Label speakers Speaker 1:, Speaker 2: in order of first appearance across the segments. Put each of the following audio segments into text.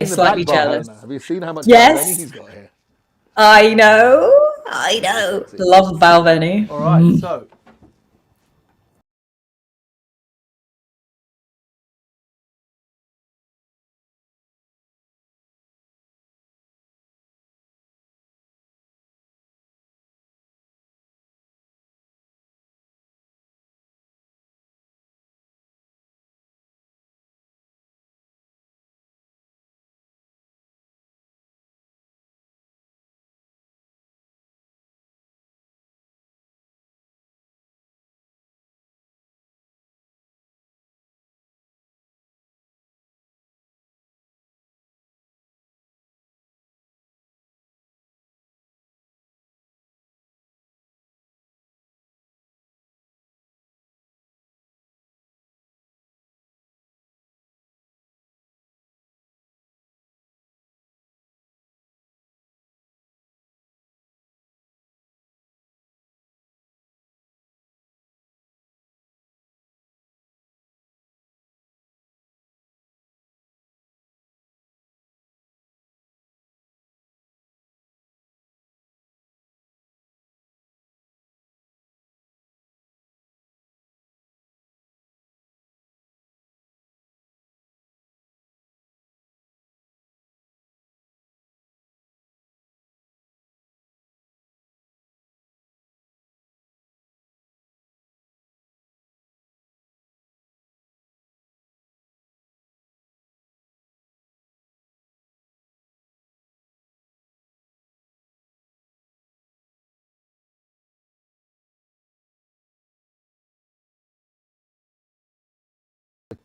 Speaker 1: the
Speaker 2: slightly
Speaker 1: back bar,
Speaker 2: jealous.
Speaker 1: Helena? Have you seen how much
Speaker 2: Yes.
Speaker 1: Balvenie he's got here?
Speaker 2: I know. Love Balvenie.
Speaker 3: All right, so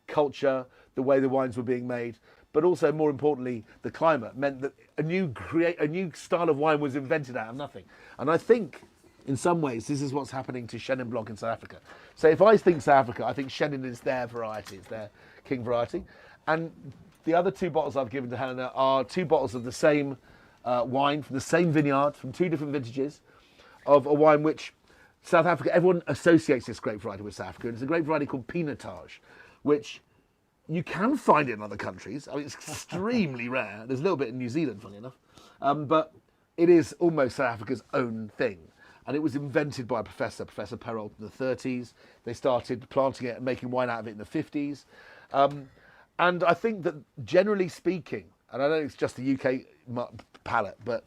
Speaker 1: Culture, the way the wines were being made, but also more importantly, the climate meant that a new style of wine was invented out of nothing. And I think, in some ways, this is what's happening to Chenin Blanc in South Africa. So if I think South Africa, I think Chenin is their variety, it's their king variety. And the other two bottles I've given to Helena are two bottles of the same wine from the same vineyard, from two different vintages, of a wine which South Africa, everyone associates this grape variety with South Africa, and it's a grape variety called Pinotage, which you can find in other countries. I mean, it's extremely rare. There's a little bit in New Zealand, funny enough. But it is almost South Africa's own thing. And it was invented by Professor Perrault in the 30s. They started planting it and making wine out of it in the 50s. And I think that generally speaking, and I know it's just the UK palate, but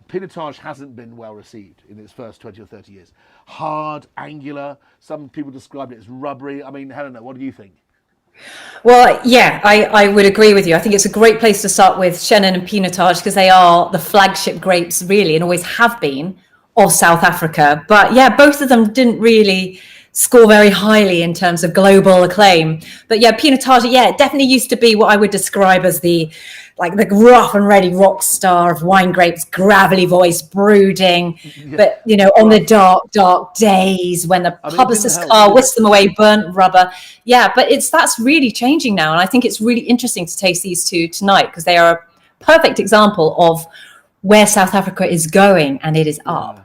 Speaker 1: Pinotage hasn't been well received in its first 20 or 30 years. Hard, angular. Some people describe it as rubbery. I mean, Helena, what do you think?
Speaker 2: Well, yeah, I would agree with you. I think it's a great place to start with Chenin and Pinotage because they are the flagship grapes, really, and always have been, of South Africa. But yeah, both of them didn't really score very highly in terms of global acclaim. But yeah, Pinotage, yeah, it definitely used to be what I would describe as the rough and ready rock star of wine grapes, gravelly voice, brooding, but on the dark days when the publicist's car whisked them away, burnt rubber. Yeah, but that's really changing now, and I think it's really interesting to taste these two tonight because they are a perfect example of where South Africa is going, and it is up.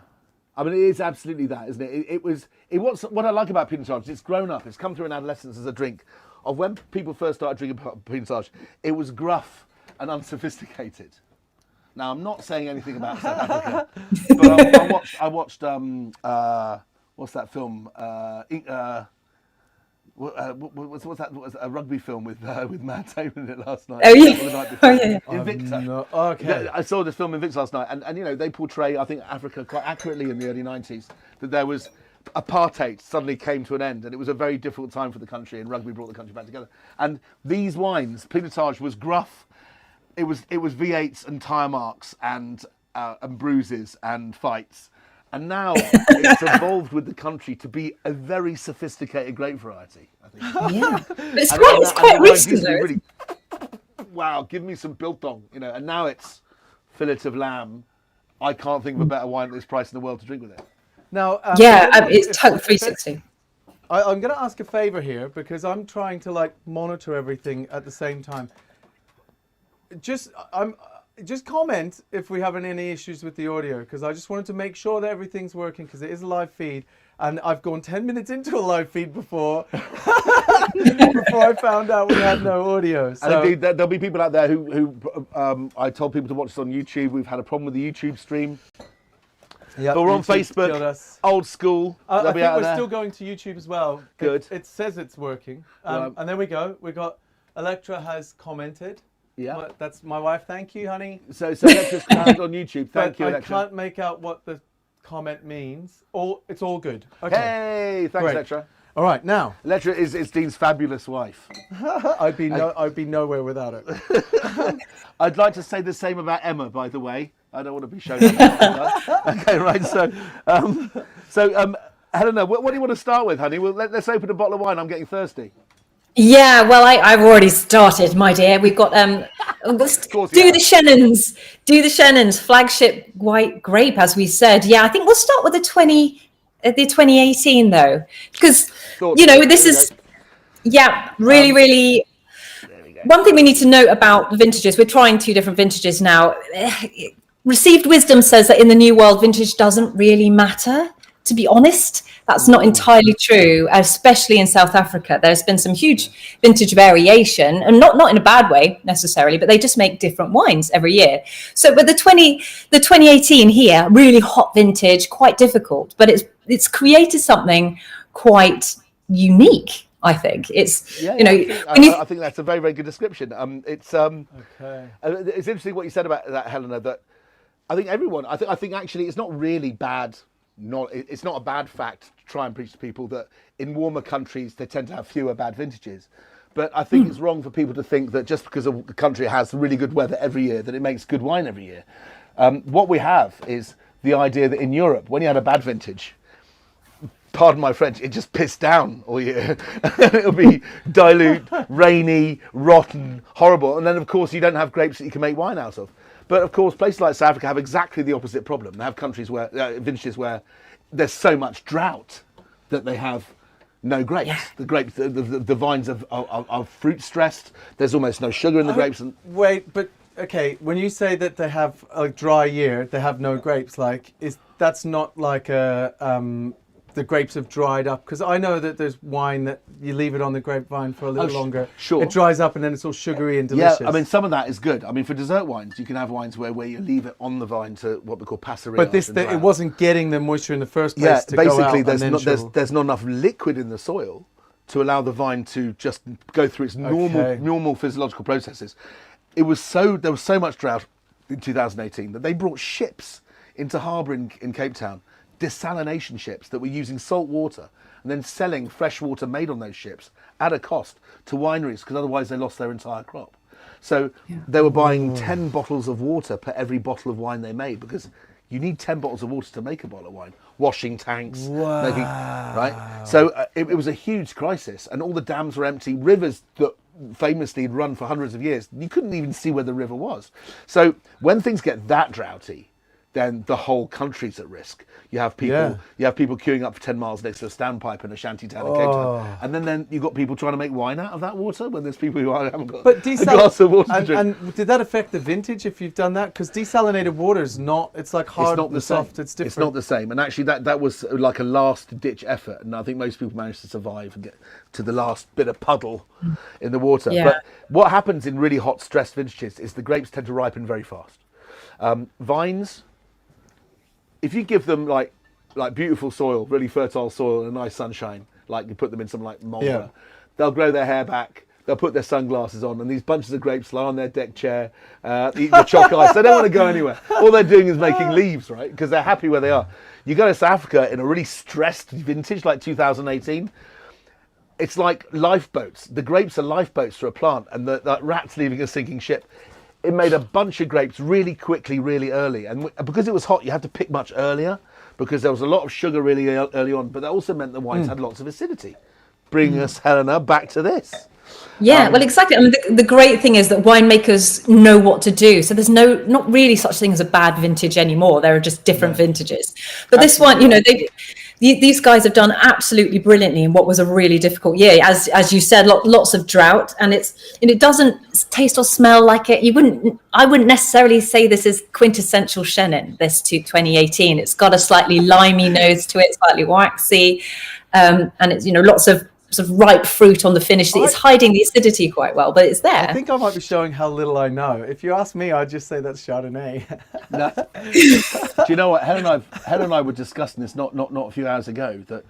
Speaker 1: I mean, it is absolutely that, isn't it? It was what I like about Pinotage. It's grown up. It's come through in adolescence as a drink. Of when people first started drinking Pinotage, it was gruff and unsophisticated. Now, I'm not saying anything about South Africa, but I watched what's that film? What's that? Was a rugby film with Mai Tai in it last night?
Speaker 2: Oh yeah,
Speaker 1: Invicta.
Speaker 3: No. Okay.
Speaker 1: I saw this film Invicta last night, and they portray, I think, Africa quite accurately in the early 90s. That there was apartheid suddenly came to an end, and it was a very difficult time for the country, and rugby brought the country back together. And these wines, Pinotage was gruff. It was V8s and tyre marks and bruises and fights. And now it's evolved with the country to be a very sophisticated grape variety, I think.
Speaker 2: Yeah, it's quite recent though.
Speaker 1: Really, wow, give me some biltong, and now it's fillet of lamb. I can't think of a better wine at this price in the world to drink with it.
Speaker 3: Now,
Speaker 2: it's 360.
Speaker 3: I'm going to ask a favor here because I'm trying to monitor everything at the same time. Just comment if we have any issues with the audio, because I just wanted to make sure that everything's working because it is a live feed, and I've gone 10 minutes into a live feed before. before I found out we had no audio. So.
Speaker 1: And indeed, there'll be people out there who I told people to watch this on YouTube. We've had a problem with the YouTube stream.
Speaker 3: Yep,
Speaker 1: But we're on
Speaker 3: YouTube killed
Speaker 1: Facebook,
Speaker 3: us.
Speaker 1: old school.
Speaker 3: I
Speaker 1: They'll be
Speaker 3: think
Speaker 1: out
Speaker 3: we're
Speaker 1: there.
Speaker 3: still going to YouTube as well.
Speaker 1: Good.
Speaker 3: It says it's working.
Speaker 1: Right.
Speaker 3: And there we go. We got Electra has commented.
Speaker 1: Yeah.
Speaker 3: That's my wife. Thank you, honey.
Speaker 1: So let's just comment on YouTube. Thank you,
Speaker 3: I
Speaker 1: Electra.
Speaker 3: can't make out what the comment means. It's all good. Okay.
Speaker 1: Hey, thanks,
Speaker 3: Great.
Speaker 1: Electra.
Speaker 3: All right, now
Speaker 1: Electra is Dean's fabulous wife.
Speaker 3: I'd be nowhere without it.
Speaker 1: I'd like to say the same about Emma, by the way. I don't want to be shown up. Okay, right. So, Helena, what do you want to start with, honey? Well, let's open a bottle of wine. I'm getting thirsty.
Speaker 2: Yeah, well, I've already started, my dear. We've got do the Shannons flagship white grape, as we said. Yeah, I think we'll start with the 2018 though, because this is really. One thing we need to note about the vintages, we're trying 2 different vintages now. Received wisdom says that in the new world, vintage doesn't really matter. To be honest, that's not entirely true, especially in South Africa. There's been some huge vintage variation, and not in a bad way necessarily, but they just make different wines every year. So, but the 2018 here, really hot vintage, quite difficult, but it's created something quite unique. I think it's
Speaker 1: I think that's a very, very good description. It's interesting what you said about that, Helena. That I think everyone. I think actually it's not really bad. It's not a bad fact to try and preach to people that in warmer countries they tend to have fewer bad vintages. But I think it's wrong for people to think that just because a country has really good weather every year that it makes good wine every year. What we have is the idea that in Europe, when you had a bad vintage, pardon my French, it just pissed down all year. It'll be dilute, rainy, rotten, horrible. And then, of course, you don't have grapes that you can make wine out of. But, of course, places like South Africa have exactly the opposite problem. They have countries where, vintages where there's so much drought that they have no grapes.
Speaker 2: Yeah.
Speaker 1: The grapes, the vines are fruit stressed. There's almost no sugar in the grapes. And
Speaker 3: Wait, but, okay, when you say that they have a dry year, they have no grapes, that's not like the grapes have dried up, because I know that there's wine that you leave it on the grapevine for a little longer.
Speaker 1: Sure.
Speaker 3: It dries up and then it's all sugary and delicious.
Speaker 1: Yeah, I mean, some of that is good. I mean, for dessert wines, you can have wines where you leave it on the vine to what we call passerelle.
Speaker 3: But it wasn't getting the moisture in the first place to go out.
Speaker 1: There's not enough liquid in the soil to allow the vine to just go through its normal physiological processes. There was so much drought in 2018 that they brought ships into harbour in Cape Town, desalination ships that were using salt water and then selling fresh water made on those ships at a cost to wineries, because otherwise they lost their entire crop. So they were buying 10 bottles of water per every bottle of wine they made, because you need 10 bottles of water to make a bottle of wine. Washing tanks, right? So it was a huge crisis, and all the dams were empty. Rivers that famously had run for hundreds of years, you couldn't even see where the river was. So when things get that droughty, then the whole country's at risk. You have people queuing up for 10 miles next to a standpipe in a shanty town in Cape Town. And then you've got people trying to make wine out of that water when there's people who haven't got a glass of water to drink.
Speaker 3: And did that affect the vintage if you've done that? Because desalinated water is not, it's like hard and soft, it's different.
Speaker 1: It's not the same. And actually that was like a last ditch effort. And I think most people managed to survive and get to the last bit of puddle in the water.
Speaker 2: Yeah.
Speaker 1: But what happens in really hot, stressed vintages is the grapes tend to ripen very fast. Vines, if you give them like beautiful soil, really fertile soil and nice sunshine, like you put them in something like Malta, they'll grow their hair back, they'll put their sunglasses on, and these bunches of grapes lie on their deck chair, eating the chalk ice. They don't want to go anywhere. All they're doing is making leaves, right? Because they're happy where they are. You go to South Africa in a really stressed vintage like 2018, it's like lifeboats. The grapes are lifeboats for a plant, and the rat's leaving a sinking ship. It made a bunch of grapes really quickly, really early. And because it was hot, you had to pick much earlier because there was a lot of sugar really early on. But that also meant the wines had lots of acidity. Bringing us, Helena, back to this.
Speaker 2: Yeah, well, exactly. I mean, the great thing is that winemakers know what to do. So there's not really such thing as a bad vintage anymore. There are just different vintages. But this one, these guys have done absolutely brilliantly in what was a really difficult year. As you said, lots of drought, and it doesn't taste or smell like it. I wouldn't necessarily say this is quintessential Chenin, this 2018. It's got a slightly limey nose to it, slightly waxy, and it's lots of sort of ripe fruit on the finish. It's hiding the acidity quite well, but it's there.
Speaker 3: I think I might be showing how little I know. If you ask me, I'd just say that's Chardonnay.
Speaker 1: No. Do you know what? Helen and I were discussing this not a few hours ago. That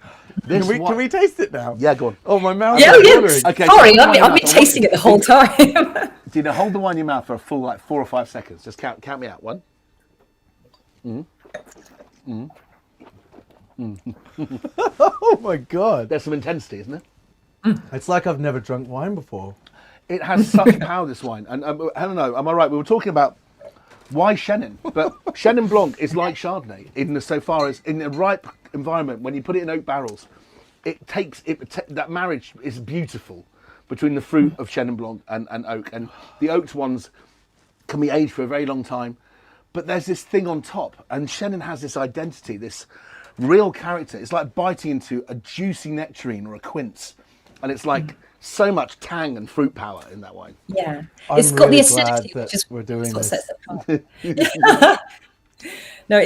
Speaker 1: this
Speaker 3: Can we taste it now?
Speaker 1: Yeah, go on.
Speaker 3: Oh, my mouth
Speaker 2: Yeah,
Speaker 3: is
Speaker 2: yeah.
Speaker 3: watering.
Speaker 1: Okay,
Speaker 2: Sorry,
Speaker 1: so
Speaker 2: I've been tasting it the whole time.
Speaker 1: Do you know? Hold the wine in your mouth for a full 4 or 5 seconds. Just count me out. 1.
Speaker 3: Oh my God.
Speaker 1: There's some intensity, isn't it?
Speaker 3: It's like I've never drunk wine before.
Speaker 1: It has such power, this wine. And Helen, am I right? We were talking about why Chenin, but Chenin Blanc is like Chardonnay so far as in a ripe environment, when you put it in oak barrels, that marriage is beautiful between the fruit of Chenin Blanc and oak. And the oaked ones can be aged for a very long time, but there's this thing on top, and Chenin has this identity, this real character. It's like biting into a juicy nectarine or a quince, and it's like so much tang and fruit power in that wine.
Speaker 2: Yeah,
Speaker 3: It's
Speaker 2: got
Speaker 3: really
Speaker 2: the acidity,
Speaker 3: glad
Speaker 2: which is
Speaker 3: we're doing
Speaker 2: what
Speaker 3: this.
Speaker 2: sets it apart. No,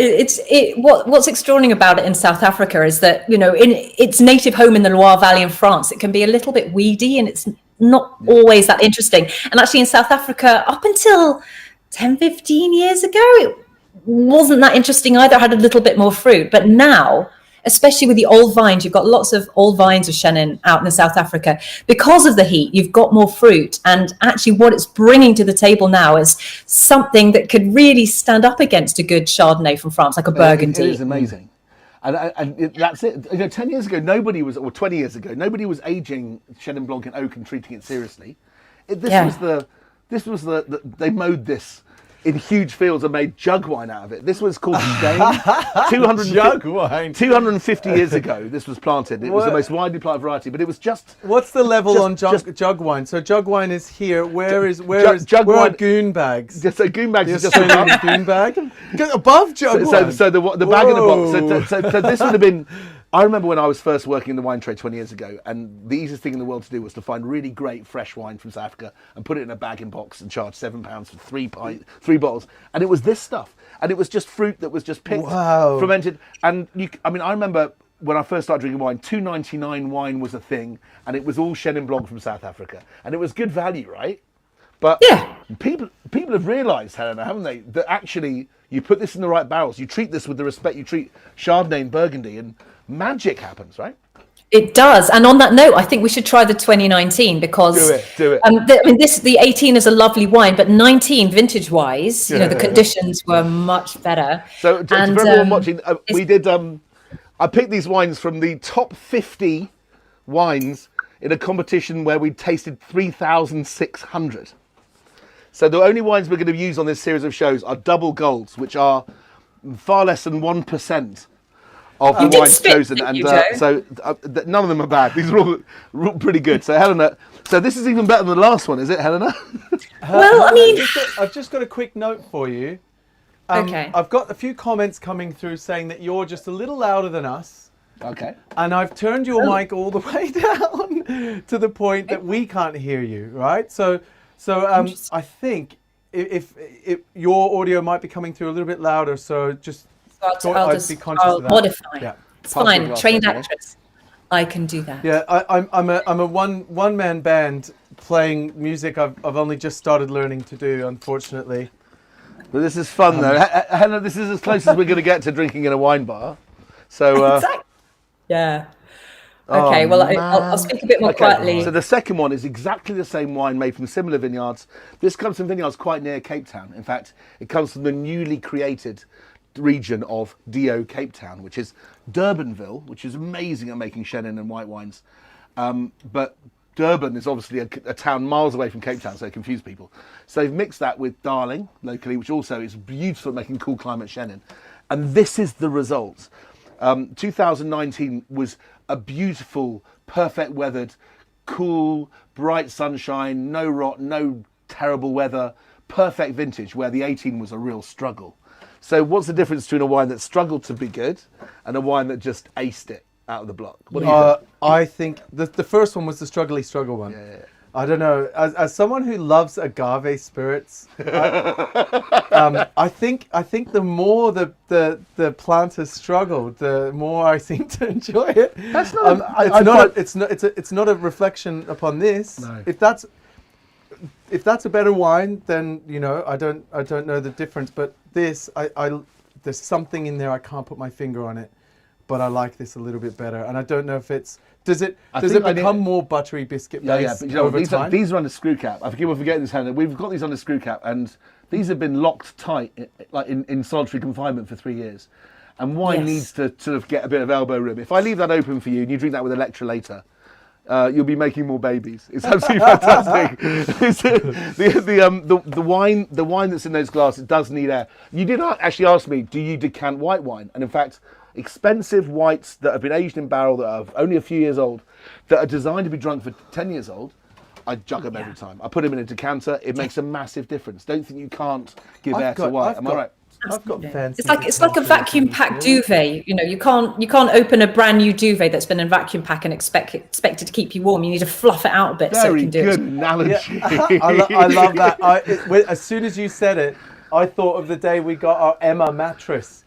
Speaker 2: what's extraordinary about it in South Africa is that, in its native home in the Loire Valley in France, it can be a little bit weedy and it's not always that interesting. And actually in South Africa, up until 10, 15 years ago, it wasn't that interesting either. It had a little bit more fruit. But now, especially with the old vines, you've got lots of old vines of Chenin out in South Africa. Because of the heat, you've got more fruit. And actually what it's bringing to the table now is something that could really stand up against a good Chardonnay from France, like a Burgundy.
Speaker 1: It is amazing. And that's it. 10 years ago, or 20 years ago, nobody was aging Chenin Blanc in oak and treating it seriously. They mowed this in huge fields and made jug wine out of it. This was called Shane.
Speaker 3: Jug wine.
Speaker 1: 250 years ago, this was planted. It was the most widely planted variety, but it was just...
Speaker 3: What's the level on jug wine? So jug wine is here. Where
Speaker 1: jug
Speaker 3: where
Speaker 1: wine,
Speaker 3: are goon bags?
Speaker 1: So goon bags
Speaker 3: The
Speaker 1: is just
Speaker 3: Australian
Speaker 1: above.
Speaker 3: goon bag? Above jug wine.
Speaker 1: So the bag in the
Speaker 3: Whoa.
Speaker 1: box. So this would have been... I remember when I was first working in the wine trade 20 years ago, and the easiest thing in the world to do was to find really great fresh wine from South Africa and put it in a bag in box and charge £7 for three bottles. And it was this stuff, and it was just fruit that was just picked, fermented. And I remember when I first started drinking wine, $2.99 wine was a thing, and it was all Chenin Blanc from South Africa, and it was good value, right? But people have realised, Helena, haven't they, that actually you put this in the right barrels, you treat this with the respect you treat Chardonnay and Burgundy, and magic happens, right?
Speaker 2: It does. And on that note, I think we should try the 2019 because
Speaker 1: do it.
Speaker 2: The 18 is a lovely wine, but 19 vintage wise, the conditions were much better.
Speaker 1: So for everyone watching, we did. I picked these wines from the top 50 wines in a competition where we tasted 3,600. So the only wines we're going to use on this series of shows are double golds, which are far less than 1% of the wines chosen, and none of them are bad. These are all pretty good. So Helena, this is even better than the last one, is it, Helena?
Speaker 2: Well,
Speaker 3: I've just got a quick note for you.
Speaker 2: Okay.
Speaker 3: I've got a few comments coming through saying that you're just a little louder than us.
Speaker 1: Okay.
Speaker 3: And I've turned your mic all the way down to the point that we can't hear you, right? So I think if your audio might be coming through a little bit louder, so just I'd be conscious of that.
Speaker 2: Modify.
Speaker 3: Yeah.
Speaker 2: It's fine. Trained actress. I can do that.
Speaker 3: Yeah, I'm a one man band playing music I've only just started learning to do, unfortunately.
Speaker 1: But this is fun though. Helena, this is as close as we're going to get to drinking in a wine bar. So
Speaker 2: exactly. Yeah. Okay, I'll speak a bit more quietly.
Speaker 1: So the second one is exactly the same wine made from similar vineyards. This comes from vineyards quite near Cape Town. In fact, it comes from the newly created region of DO Cape Town, which is Durbanville, which is amazing at making Chenin and white wines. But Durban is obviously a town miles away from Cape Town, so it confused people. So they've mixed that with Darling locally, which also is beautiful at making cool climate Chenin. And this is the result. 2019 was a beautiful, perfect weathered, cool, bright sunshine, no rot, no terrible weather, perfect vintage, where the 18 was a real struggle. So what's the difference between a wine that struggled to be good and a wine that just aced it out of the block? What do you think?
Speaker 3: I think the first one was the struggle one.
Speaker 1: Yeah.
Speaker 3: I don't know. As someone who loves agave spirits, I think the more the plant has struggled, the more I seem to enjoy it.
Speaker 1: That's not.
Speaker 3: It's not a reflection upon this.
Speaker 1: No.
Speaker 3: If that's a better wine, then I don't know the difference. But this, there's something in there, I can't put my finger on it, but I like this a little bit better. And I don't know if it's does it become more buttery biscuit based
Speaker 1: But
Speaker 3: over
Speaker 1: these
Speaker 3: time?
Speaker 1: these are under screw cap. I forgive me for forgetting this, Helena. We've got these under screw cap, and these have been locked tight, like in solitary confinement for 3 years. And wine needs to sort of get a bit of elbow room. If I leave that open for you and you drink that with Electra later, you'll be making more babies. It's absolutely fantastic. The wine that's in those glasses does need air. You did actually ask me, do you decant white wine? And in fact, expensive whites that have been aged in barrel that are only a few years old, that are designed to be drunk for 10 years old, I jug them every time. I put them in a decanter. It makes a massive difference. Don't think you can't give air to white. Am I right?
Speaker 3: I've got fancy.
Speaker 2: It's like a vacuum packed duvet. You can't open a brand new duvet that's been in a vacuum pack and expect it to keep you warm. You need to fluff it out a bit so it can do
Speaker 1: Very
Speaker 2: it.
Speaker 1: good analogy.
Speaker 3: I love that. As soon as you said it, I thought of the day we got our Emma mattress,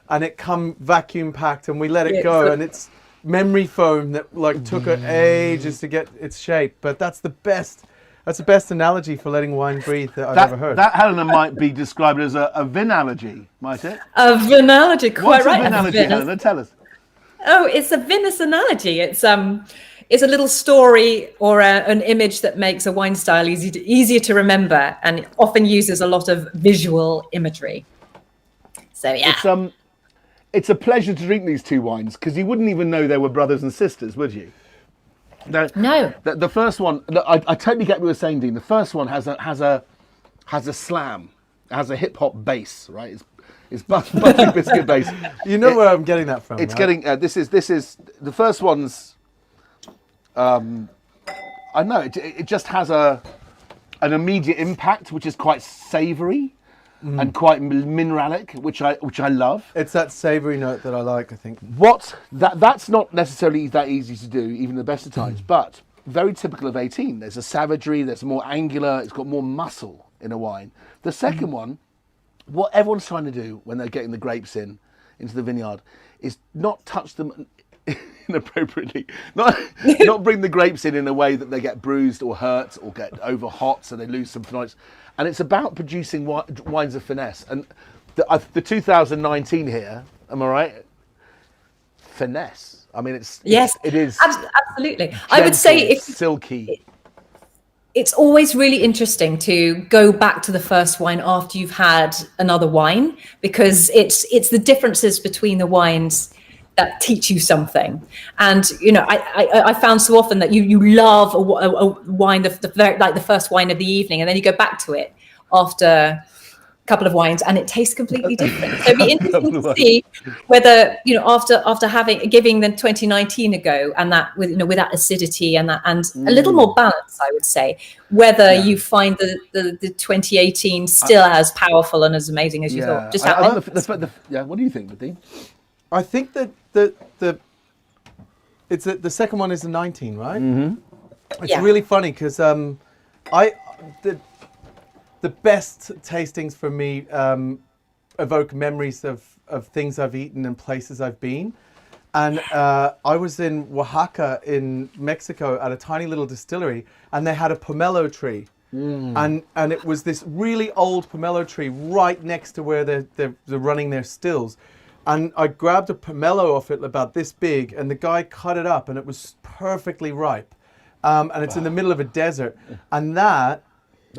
Speaker 3: and it come vacuum packed, and we let it go, and it's memory foam that took ages to get its shape. But that's the best analogy for letting wine breathe that I've ever heard.
Speaker 1: That, Helena, might be described as a vinalogy, might it?
Speaker 2: A vinalogy, quite
Speaker 1: What's
Speaker 2: right.
Speaker 1: a vinalogy, Helena? Tell us.
Speaker 2: Oh, it's a vinous analogy. It's a little story or an image that makes a wine style easier to remember, and it often uses a lot of visual imagery. So yeah.
Speaker 1: It's a pleasure to drink these two wines because you wouldn't even know they were brothers and sisters, would you?
Speaker 2: No.
Speaker 1: The first one, I totally get what you were saying, Dean. The first one has a slam, it has a hip hop bass, right? It's buttery biscuit bass.
Speaker 3: You know where I'm getting that from?
Speaker 1: It's
Speaker 3: right?
Speaker 1: getting this is the first one's. I know it just has an immediate impact, which is quite savoury. And quite mineralic, which I love.
Speaker 3: It's that savoury note that I like, I think.
Speaker 1: That's not necessarily that easy to do, even the best of times, but very typical of 18. There's a savagery, there's more angular, it's got more muscle in a wine. The second one, what everyone's trying to do when they're getting the grapes into the vineyard is not touch them inappropriately, not bring the grapes in a way that they get bruised or hurt or get over hot so they lose some phenols. And it's about producing wines of finesse. And the 2019 here, am I right? Finesse. I mean, it is
Speaker 2: absolutely.
Speaker 1: Gentle,
Speaker 2: I would say
Speaker 1: silky.
Speaker 2: It's always really interesting to go back to the first wine after you've had another wine, because it's the differences between the wines that teach you something. And I found so often that you love a wine, the first wine of the evening, and then you go back to it after a couple of wines and it tastes completely different. So it'd be interesting to see whether after giving the 2019 a go, and that with that acidity and a little more balance, I would say, whether you find the 2018 still as powerful and as amazing as you thought. Just
Speaker 1: what do you think, Dean?
Speaker 3: I think that the second one is the 19, right? Mm-hmm. It's really funny because the best tastings for me evoke memories of things I've eaten and places I've been. And I was in Oaxaca in Mexico at a tiny little distillery, and they had a pomelo tree. And it was this really old pomelo tree right next to where they're running their stills. And I grabbed a pomelo off it about this big, and the guy cut it up, and it was perfectly ripe. And it's in the middle of a desert. And that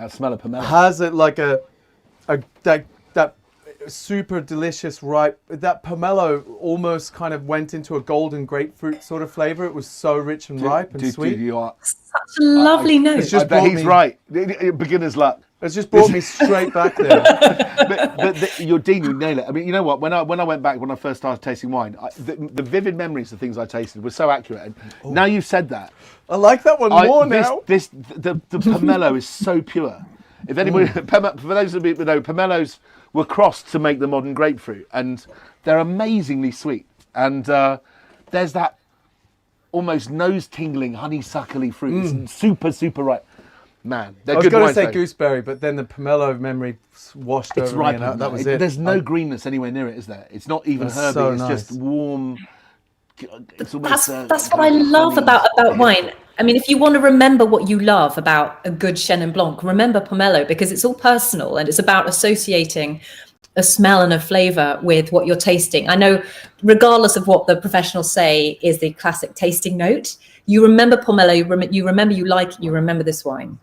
Speaker 1: smell of pomelo
Speaker 3: has that super delicious ripe. That pomelo almost kind of went into a golden grapefruit sort of flavor. It was so rich and ripe and sweet.
Speaker 1: You are
Speaker 2: such a lovely note.
Speaker 1: I bet he's right. Beginner's luck.
Speaker 3: It's just brought me straight back there.
Speaker 1: but you're Dean, you nail it. I mean, you know what? When I went back, when I first started tasting wine, the vivid memories of things I tasted were so accurate. And now you've said that,
Speaker 3: I like that one more now.
Speaker 1: The pomelo is so pure. If anybody, for those of you who know, pomelos were crossed to make the modern grapefruit, and they're amazingly sweet. And there's that almost nose-tingling, honeysuckly fruit. It's super, super ripe. Man, they're
Speaker 3: I was
Speaker 1: good
Speaker 3: going to
Speaker 1: wines,
Speaker 3: say
Speaker 1: though.
Speaker 3: gooseberry, but then the pomelo memory washed
Speaker 1: It's
Speaker 3: over
Speaker 1: ripe.
Speaker 3: me, and that was it.
Speaker 1: There's no greenness anywhere near it, is there? It's not even
Speaker 3: It's
Speaker 1: herby.
Speaker 3: so
Speaker 1: It's
Speaker 3: nice.
Speaker 1: just warm. It's almost,
Speaker 2: That's what I love about wine. I mean, if you want to remember what you love about a good Chenin Blanc, remember pomelo, because it's all personal and it's about associating a smell and a flavor with what you're tasting. I know, regardless of what the professionals say is the classic tasting note, you remember pomelo, you remember you like it, you remember this wine.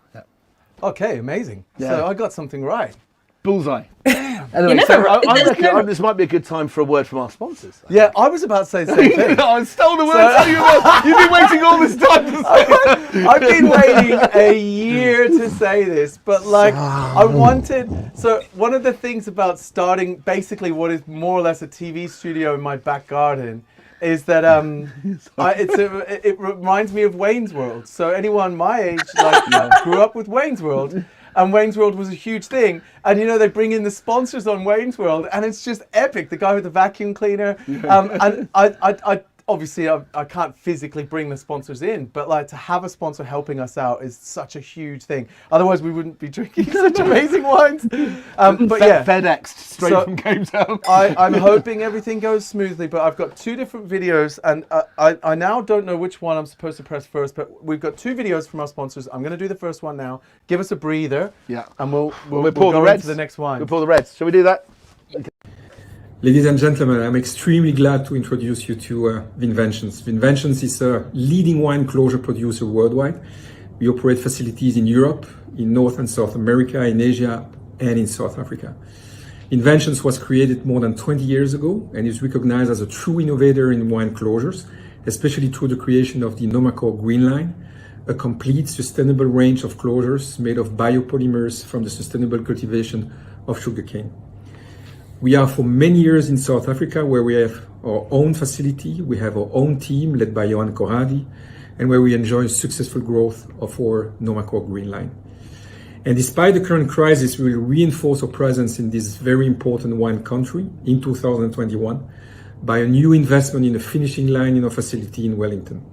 Speaker 3: Okay, amazing.
Speaker 1: Yeah.
Speaker 3: So I got something right.
Speaker 1: Bullseye.
Speaker 2: You're
Speaker 1: Anyway,
Speaker 2: never
Speaker 1: so
Speaker 2: right.
Speaker 1: I
Speaker 2: There's
Speaker 1: reckon
Speaker 2: never-
Speaker 1: this might be a good time for a word from our sponsors.
Speaker 3: Yeah, I was about to say the same thing.
Speaker 1: I stole the words out of your mouth. You've been waiting all this time to say that.
Speaker 3: I've been waiting a year to say this, but like I wanted. So one of the things about starting basically what is more or less a TV studio in my back garden is that it reminds me of Wayne's World. So anyone my age grew up with Wayne's World. And Wayne's World was a huge thing. And, you know, they bring in the sponsors on Wayne's World, and it's just epic. The guy with the vacuum cleaner. And I obviously, I can't physically bring the sponsors in, but like to have a sponsor helping us out is such a huge thing. Otherwise, we wouldn't be drinking such amazing wines. But yeah.
Speaker 1: FedExed straight from Cape Town.
Speaker 3: I'm hoping everything goes smoothly, but I've got two different videos, and I now don't know which one I'm supposed to press first, but we've got two videos from our sponsors. I'm going to do the first one now. Give us a breather,
Speaker 1: Yeah.
Speaker 3: and we'll
Speaker 1: pour
Speaker 3: go
Speaker 1: the reds.
Speaker 3: into the next wine.
Speaker 1: We'll pour the reds. Shall we do that?
Speaker 4: Ladies and gentlemen, I'm extremely glad to introduce you to Vinventions. Vinventions is a leading wine closure producer worldwide. We operate facilities in Europe, in North and South America, in Asia, and in South Africa. Vinventions was created more than 20 years ago and is recognized as a true innovator in wine closures, especially through the creation of the Nomacore Green Line, a complete sustainable range of closures made of biopolymers from the sustainable cultivation of sugarcane. We are for many years in South Africa, where we have our own facility, we have our own team led by Johan Corradi, and where we enjoy successful growth of our Nomacore Green Line. And despite the current crisis, we will reinforce our presence in this very important wine country in 2021 by a new investment in a finishing line in our facility in Wellington.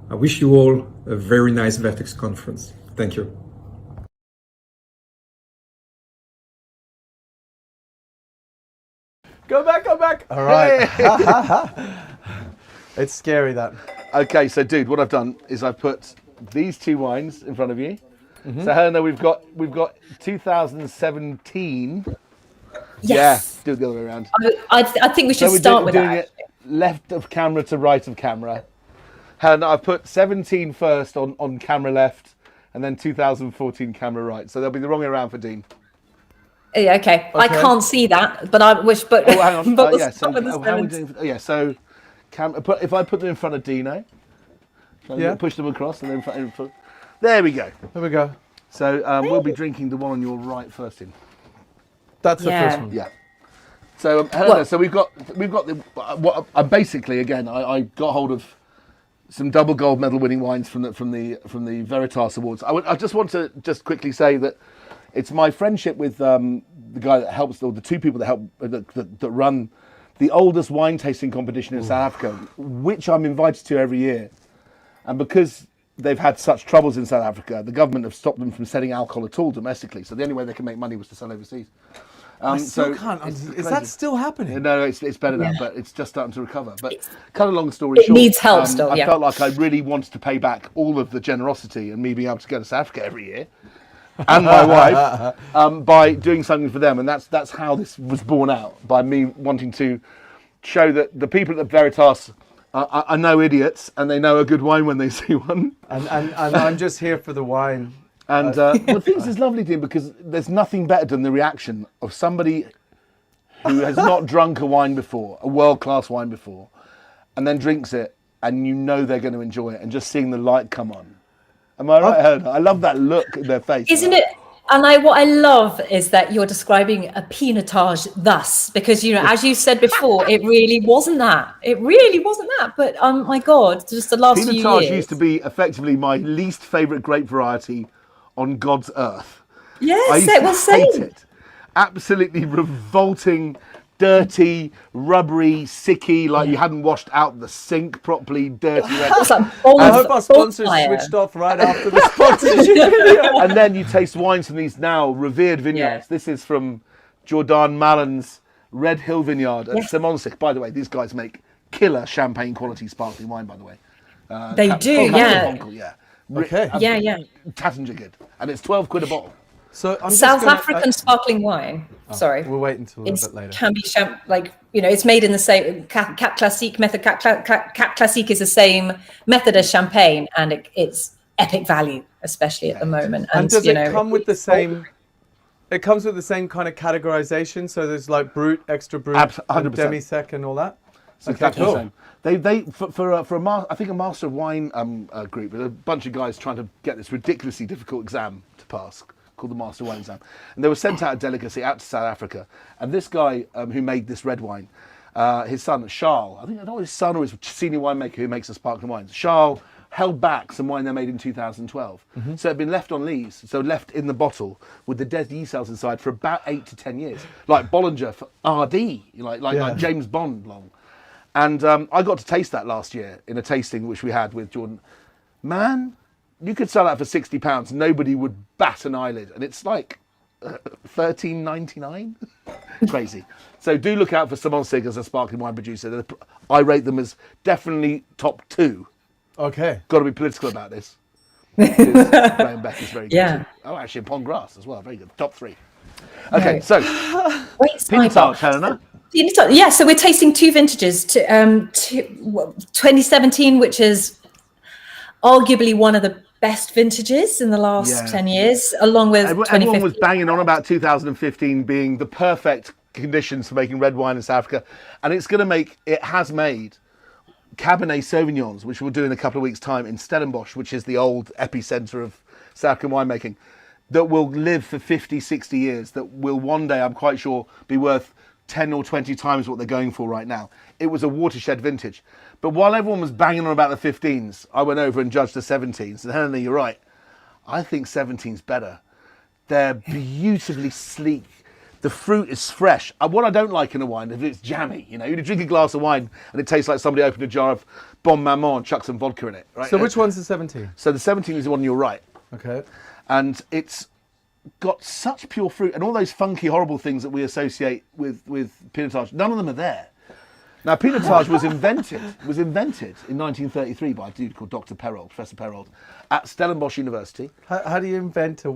Speaker 4: I wish you all a very nice Vertex conference. Thank you.
Speaker 3: Go back. All right. It's scary, that.
Speaker 1: Okay, so dude, what I've done is I've put these two wines in front of you. So Helena, we've got 2017.
Speaker 2: Yes.
Speaker 1: Yeah, do it the other way around.
Speaker 2: I think we should
Speaker 1: So we're
Speaker 2: start with
Speaker 1: doing
Speaker 2: that.
Speaker 1: it left of camera to right of camera. Helena, I've put 17 first on camera left, and then 2014 camera right. So they'll be the wrong way around for Dean.
Speaker 2: Yeah, okay. I can't see that, but I wish. But
Speaker 1: Oh, hang on.
Speaker 2: but we'll
Speaker 1: Yeah, so
Speaker 2: start with the
Speaker 1: how are we
Speaker 2: 17.
Speaker 1: doing? Yeah, so if I put them in front of Dino, so
Speaker 3: Yeah.
Speaker 1: push them across and then in front. There we go.
Speaker 3: Here we go.
Speaker 1: So we'll be drinking the one on your right first in.
Speaker 3: That's the
Speaker 2: Yeah.
Speaker 3: first one.
Speaker 1: Yeah. So Helena,
Speaker 2: What?
Speaker 1: so we've got the what basically again I got hold of some double gold medal winning wines from the Veritas Awards. I just want to quickly say that it's my friendship with the guy that helps, or the two people that help that run the oldest wine tasting competition in South Africa, which I'm invited to every year, and because they've had such troubles in South Africa, the government have stopped them from selling alcohol at all domestically. So the only way they can make money was to sell overseas.
Speaker 3: I still
Speaker 1: So
Speaker 3: can't.
Speaker 1: it's
Speaker 3: Is that still happening?
Speaker 1: No, it's better now,
Speaker 2: Yeah.
Speaker 1: but it's just starting to recover. But cut a long story
Speaker 2: It
Speaker 1: short,
Speaker 2: needs help still,
Speaker 1: I
Speaker 2: yeah.
Speaker 1: felt like I really wanted to pay back all of the generosity and me being able to go to South Africa every year, and my wife, by doing something for them. And that's how this was born out, by me wanting to show that the people at Veritas are no idiots, and they know a good wine when they see one.
Speaker 3: And I'm just here for the wine.
Speaker 1: And the thing is lovely, Dean, because there's nothing better than the reaction of somebody who has not drunk a wine before, a world-class wine before, and then drinks it, and you know they're going to enjoy it, and just seeing the light come on. Am I right, Helena? I love that look in their face.
Speaker 2: Isn't it? And what I love is that you're describing a Pinotage thus, because, you know, as you said before, it really wasn't that. It really wasn't that. But my God, just the last few
Speaker 1: Pinotage
Speaker 2: years.
Speaker 1: used to be effectively my least favourite grape variety on God's earth. I
Speaker 2: Yes,
Speaker 1: used
Speaker 2: it
Speaker 1: to
Speaker 2: was
Speaker 1: hate
Speaker 2: same.
Speaker 1: it. Absolutely revolting, dirty, rubbery, sicky, like you hadn't washed out the sink properly, dirty. Red.
Speaker 2: It's like
Speaker 3: I hope our sponsors switched off right after the sponsorship video.
Speaker 1: And then you taste wines from these now revered vineyards.
Speaker 2: Yeah.
Speaker 1: This is from Jordan Mallon's Red Hill Vineyard at Semonsic. By the way, these guys make killer champagne quality sparkling wine, by the way.
Speaker 2: They do, yeah.
Speaker 1: Yeah.
Speaker 3: Okay.
Speaker 2: Yeah.
Speaker 1: Tattinger good. And it's 12 quid a bottle.
Speaker 3: So I'm
Speaker 2: South African sparkling wine. Sorry.
Speaker 3: We'll wait until a little bit later.
Speaker 2: Can be it's made in the same Cap Classique method. Cap Classique is the same method as champagne, and it's epic value, especially at the moment.
Speaker 3: And does it come with the same? It comes with the same kind of categorization. So there's like brut, extra brut,
Speaker 1: 100%.
Speaker 3: demi-sec, and all that.
Speaker 1: It's exactly the same. They for I think a Master of Wine group, with a bunch of guys trying to get this ridiculously difficult exam to pass, called the Master Wine Exam, and they were sent out a delegacy out to South Africa. And this guy who made this red wine, his son Charles, I don't know his son or his senior winemaker who makes the sparkling wines, Charles held back some wine they made in 2012. So it had been left on lees, so left in the bottle with the dead yeast cells inside for about 8 to 10 years, like Bollinger for RD, like James Bond long. And I got to taste that last year in a tasting which we had with Jordan. Man, you could sell that for £60. Nobody would bat an eyelid. And it's like $13.99. Crazy. So do look out for Semonsic as a sparkling wine producer. I rate them as definitely top 2.
Speaker 3: Okay.
Speaker 1: Got to be political about this. Graham Beck is very good.
Speaker 2: Yeah.
Speaker 1: Too. Oh, actually, Pond Grass as well. Very good. Top 3. Okay,
Speaker 2: Right.
Speaker 1: so Pinotage, Helena.
Speaker 2: Yeah, so we're tasting 2 vintages, 2017, which is arguably one of the best vintages in the last 10 years, along with 2015.
Speaker 1: Everyone was banging on about 2015 being the perfect conditions for making red wine in South Africa, and it has made Cabernet Sauvignons, which we'll do in a couple of weeks' time in Stellenbosch, which is the old epicenter of South African winemaking, that will live for 50, 60 years, that will one day, I'm quite sure, be worth 10 or 20 times what they're going for right now. It was a watershed vintage. But while everyone was banging on about the 15s, I went over and judged the 17s. And Helena, you're right. I think 17's better. They're beautifully sleek. The fruit is fresh. What I don't like in a wine is it's jammy. You drink a glass of wine and it tastes like somebody opened a jar of Bon Maman and chucked some vodka in it. Right?
Speaker 3: So which one's the 17?
Speaker 1: So the 17 is the one on your right.
Speaker 3: Okay.
Speaker 1: And it's got such pure fruit, and all those funky, horrible things that we associate with Pinotage, none of them are there. Now, Pinotage was invented in 1933 by a dude called Professor Perrault, at Stellenbosch University.
Speaker 3: How do you invent a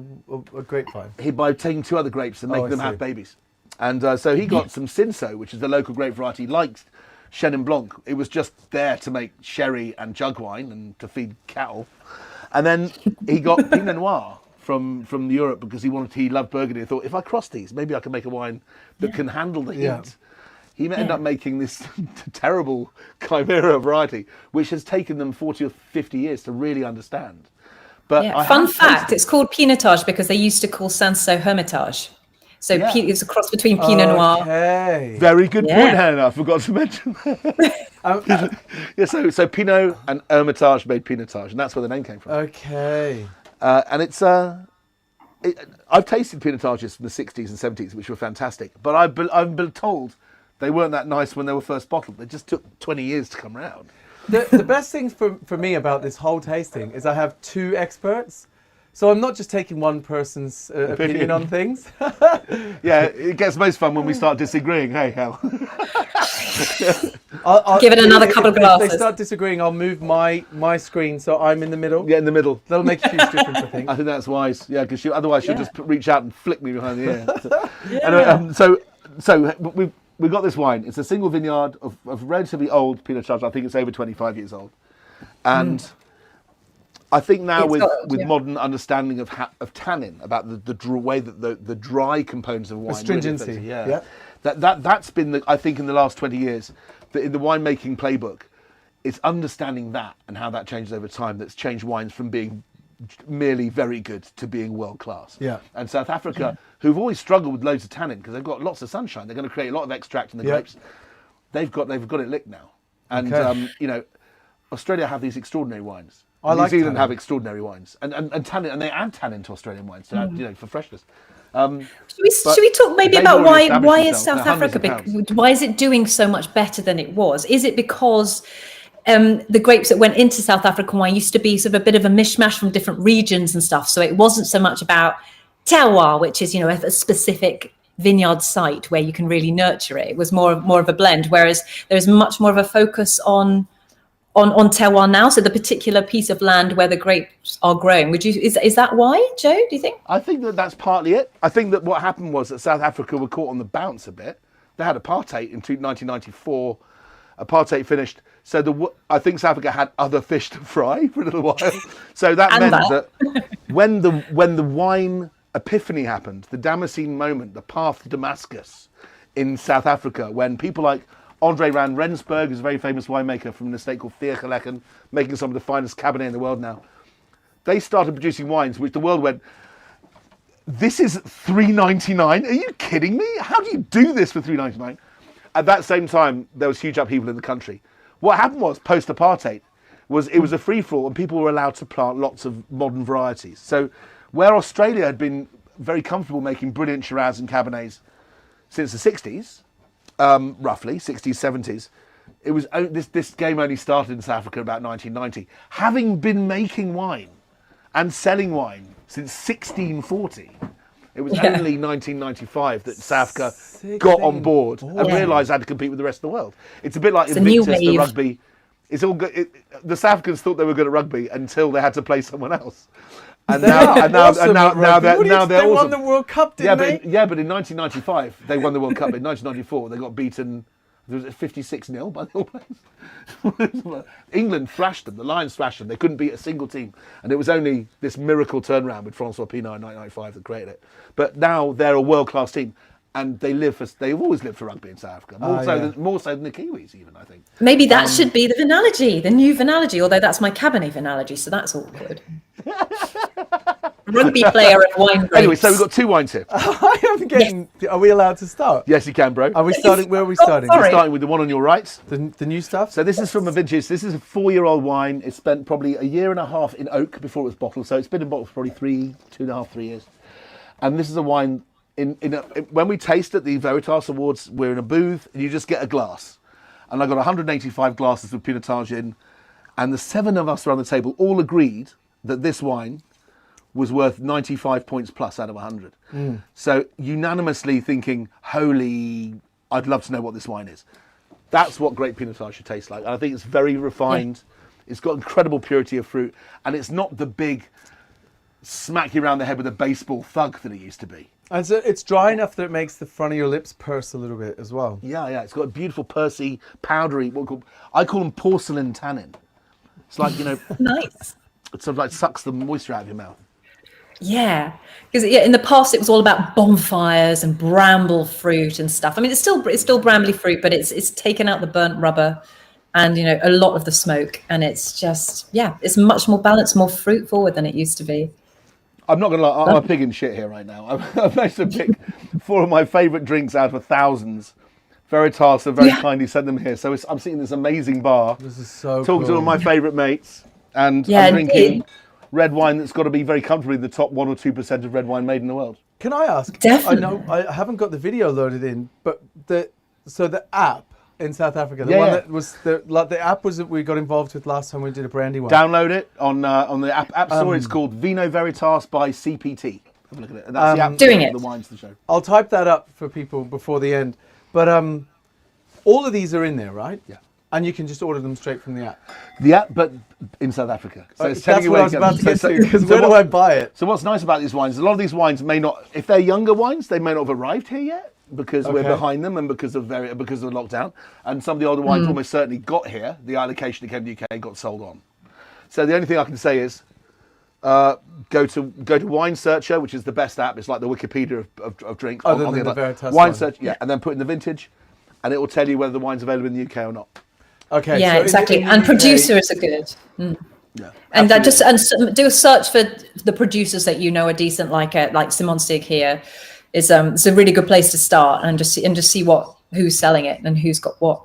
Speaker 3: grapevine?
Speaker 1: By taking 2 other grapes and making them have babies. And so he got some Cinsault, which is the local grape variety, like Chenin Blanc. It was just there to make sherry and jug wine and to feed cattle. And then he got Pinot Noir from Europe because he loved Burgundy. He thought, if I cross these, maybe I can make a wine that can handle the heat.
Speaker 3: Yeah.
Speaker 1: He ended up making this terrible Chimera variety, which has taken them 40 or 50 years to really understand. But
Speaker 2: fun fact, it's called Pinotage because they used to call Cinsault Hermitage. So it's a cross between Pinot Noir.
Speaker 3: Okay.
Speaker 1: Very good point, Helena. I forgot to mention that. So Pinot and Hermitage made Pinotage, and that's where the name came from.
Speaker 3: Okay.
Speaker 1: And it's I've tasted Pinotages from the 60s and 70s, which were fantastic. But I've been told they weren't that nice when they were first bottled. They just took 20 years to come around.
Speaker 3: The best thing for me about this whole tasting is I have 2 experts. So I'm not just taking one person's opinion on things.
Speaker 1: Yeah, it gets most fun when we start disagreeing. Hey, hell.
Speaker 2: I'll give it another couple of glasses.
Speaker 3: If they start disagreeing, I'll move my screen so I'm in the middle.
Speaker 1: Yeah, in the middle.
Speaker 3: That'll make a huge difference, I think.
Speaker 1: I think that's wise. Yeah, because otherwise she'll just reach out and flick me behind the ear. Anyway, so we've got this wine. It's a single vineyard of relatively old Pinotage. I think it's over 25 years old. And I think now with modern understanding of tannin, about the way that the dry components of wine,
Speaker 3: astringency,
Speaker 1: really that's been I think in the last 20 years, that in the winemaking playbook, it's understanding that and how that changes over time that's changed wines from being merely very good to being world class.
Speaker 3: Yeah.
Speaker 1: And South Africa, who've always struggled with loads of tannin because they've got lots of sunshine, they're going to create a lot of extract in the grapes. They've got it licked now, and Australia have these extraordinary wines. New Zealand have extraordinary wines, and tannin, and they add tannin to Australian wines to add, for freshness.
Speaker 2: Should we talk maybe
Speaker 1: they've
Speaker 2: about
Speaker 1: already
Speaker 2: why
Speaker 1: established
Speaker 2: is South
Speaker 1: themselves. They're
Speaker 2: Africa
Speaker 1: hundreds
Speaker 2: why is it doing so much better than it was? Is it because the grapes that went into South African wine used to be sort of a bit of a mishmash from different regions and stuff, so it wasn't so much about terroir, which is a specific vineyard site where you can really nurture it. It was more of a blend, whereas there's much more of a focus on terroir now. So the particular piece of land where the grapes are grown. Is that why, Joe? Do you think?
Speaker 1: I think that's partly it. I think that what happened was that South Africa were caught on the bounce a bit. They had apartheid in 1994. Apartheid finished, so I think South Africa had other fish to fry for a little while. So that meant that when the wine epiphany happened, the Damascene moment, the path to Damascus in South Africa, when people like Andre van Rensburg, who's a very famous winemaker from an estate called Viergelekken, making some of the finest Cabernet in the world now, they started producing wines which the world went, this is $3.99? Are you kidding me? How do you do this for $3.99? At that same time, there was huge upheaval in the country. What happened was, post-apartheid, it was a free-for-all and people were allowed to plant lots of modern varieties. So where Australia had been very comfortable making brilliant Shiraz and Cabernets since the 60s, roughly, 60s, 70s, it was this game only started in South Africa about 1990. Having been making wine and selling wine since 1640, it was only 1995 that South Africa got on board and realised how to compete with the rest of the world. It's a bit like Invictus, the rugby. It's all good. The South Africans thought they were good at rugby until they had to play someone else. And now they're
Speaker 3: won the World Cup, didn't they?
Speaker 1: But in 1995 they won the World Cup. In 1994 they got beaten. There was 56-0 by the All Blacks. England thrashed them. The Lions thrashed them. They couldn't beat a single team, and it was only this miracle turnaround with Francois Pienaar in 1995 that created it. But now they're a world-class team, and they've always lived for rugby in South Africa, more so than the Kiwis, even, I think.
Speaker 2: Maybe that should be the Vinalogy, the new Vinalogy. Although that's my Cabernet Vinalogy, so that's awkward. Rugby player and wine grapes.
Speaker 1: Anyway, so we've got two wines here.
Speaker 3: I am getting. Yes. Are we allowed to start?
Speaker 1: Yes, you can, bro.
Speaker 3: Are we starting? Where are we starting?
Speaker 1: We're starting with the one on your right.
Speaker 3: The new stuff.
Speaker 1: So this is from a vintage. This is a 4-year-old wine. It spent probably a year and a half in oak before it was bottled. So it's been in bottle for probably 3 years. And this is a wine. When we taste at the Veritas Awards, we're in a booth and you just get a glass. And I got 185 glasses of Pinotage in, and the 7 of us around the table all agreed that this wine was worth 95 points plus out of 100. So unanimously thinking, holy, I'd love to know what this wine is. That's what great Pinotage should taste like. And I think it's very refined. Yeah. It's got incredible purity of fruit, and it's not the big smack you around the head with a baseball thug that it used to be.
Speaker 3: And so it's dry enough that it makes the front of your lips purse a little bit as well.
Speaker 1: Yeah. It's got a beautiful pursy, powdery, I call them porcelain tannin. It's like,
Speaker 2: nice.
Speaker 1: It sort of like sucks the moisture out of your mouth.
Speaker 2: Yeah, because in the past it was all about bonfires and bramble fruit and stuff. I mean, it's still brambly fruit, but it's taken out the burnt rubber and a lot of the smoke, and it's just it's much more balanced, more fruit forward than it used to be.
Speaker 1: I'm not gonna lie, I'm a pig in shit here right now. I've managed to pick 4 of my favourite drinks out of thousands. Veritas have very kindly sent them here, so I'm sitting in this amazing bar.
Speaker 3: This is so
Speaker 1: talking
Speaker 3: cool.
Speaker 1: to all my favourite mates, and I'm drinking red wine that's got to be very comfortably the top 1 or 2% of red wine made in the world.
Speaker 3: Can I ask?
Speaker 2: Definitely.
Speaker 3: I know I haven't got the video loaded in, but the app in South Africa, that was the app was that we got involved with last time we did a brandy one.
Speaker 1: Download it on the app store. It's called Vino Veritas by CPT. Have a look at it. And that's the app
Speaker 2: doing it.
Speaker 1: The wines to show.
Speaker 3: I'll type that up for people before the end. But all of these are in there, right?
Speaker 1: Yeah.
Speaker 3: And you can just order them straight from the app.
Speaker 1: The app, but in South Africa. So it's
Speaker 3: that's what I was about to get to, because where do I buy it?
Speaker 1: So what's nice about these wines, a lot of these wines may not, if they're younger wines, they may not have arrived here yet because we're behind them and because of lockdown. And some of the older wines almost certainly got here. The allocation that came to the UK got sold on. So the only thing I can say is go to Wine Searcher, which is the best app. It's like the Wikipedia of drinks.
Speaker 3: Other than the Veritas
Speaker 1: Wine Search, and then put in the vintage, and it will tell you whether the wine's available in the UK or not.
Speaker 2: Okay. Yeah, so exactly. And UK, producers are good.
Speaker 1: Yeah.
Speaker 2: And do a search for the producers that are decent, like Simon Stig here. It's a really good place to start and just see who's selling it and who's got what.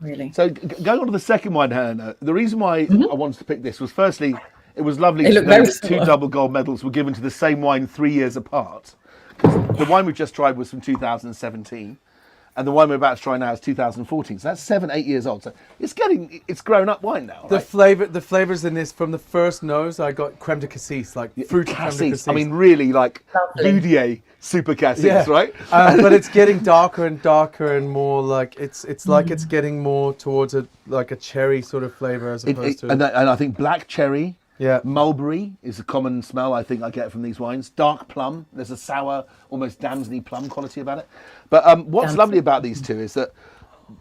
Speaker 2: Really.
Speaker 1: So going on to the second wine, Helena, the reason why I wanted to pick this was firstly, it was lovely to know that 2 double gold medals were given to the same wine 3 years apart. the wine we've just tried was from 2017. And the wine we're about to try now is 2014. So that's 7-8 years old. So it's grown up wine now.
Speaker 3: The
Speaker 1: Right?
Speaker 3: the flavors in this, from the first nose, I got creme de cassis, like fruity creme de cassis.
Speaker 1: I mean, really like Boudier super cassis, right?
Speaker 3: But it's getting darker and darker and more like it's like it's getting more towards a cherry sort of flavor as opposed to.
Speaker 1: And I think black cherry.
Speaker 3: Yeah.
Speaker 1: Mulberry is a common smell I think I get from these wines. Dark plum, there's a sour, almost damsony plum quality about it. But what's lovely about these two is that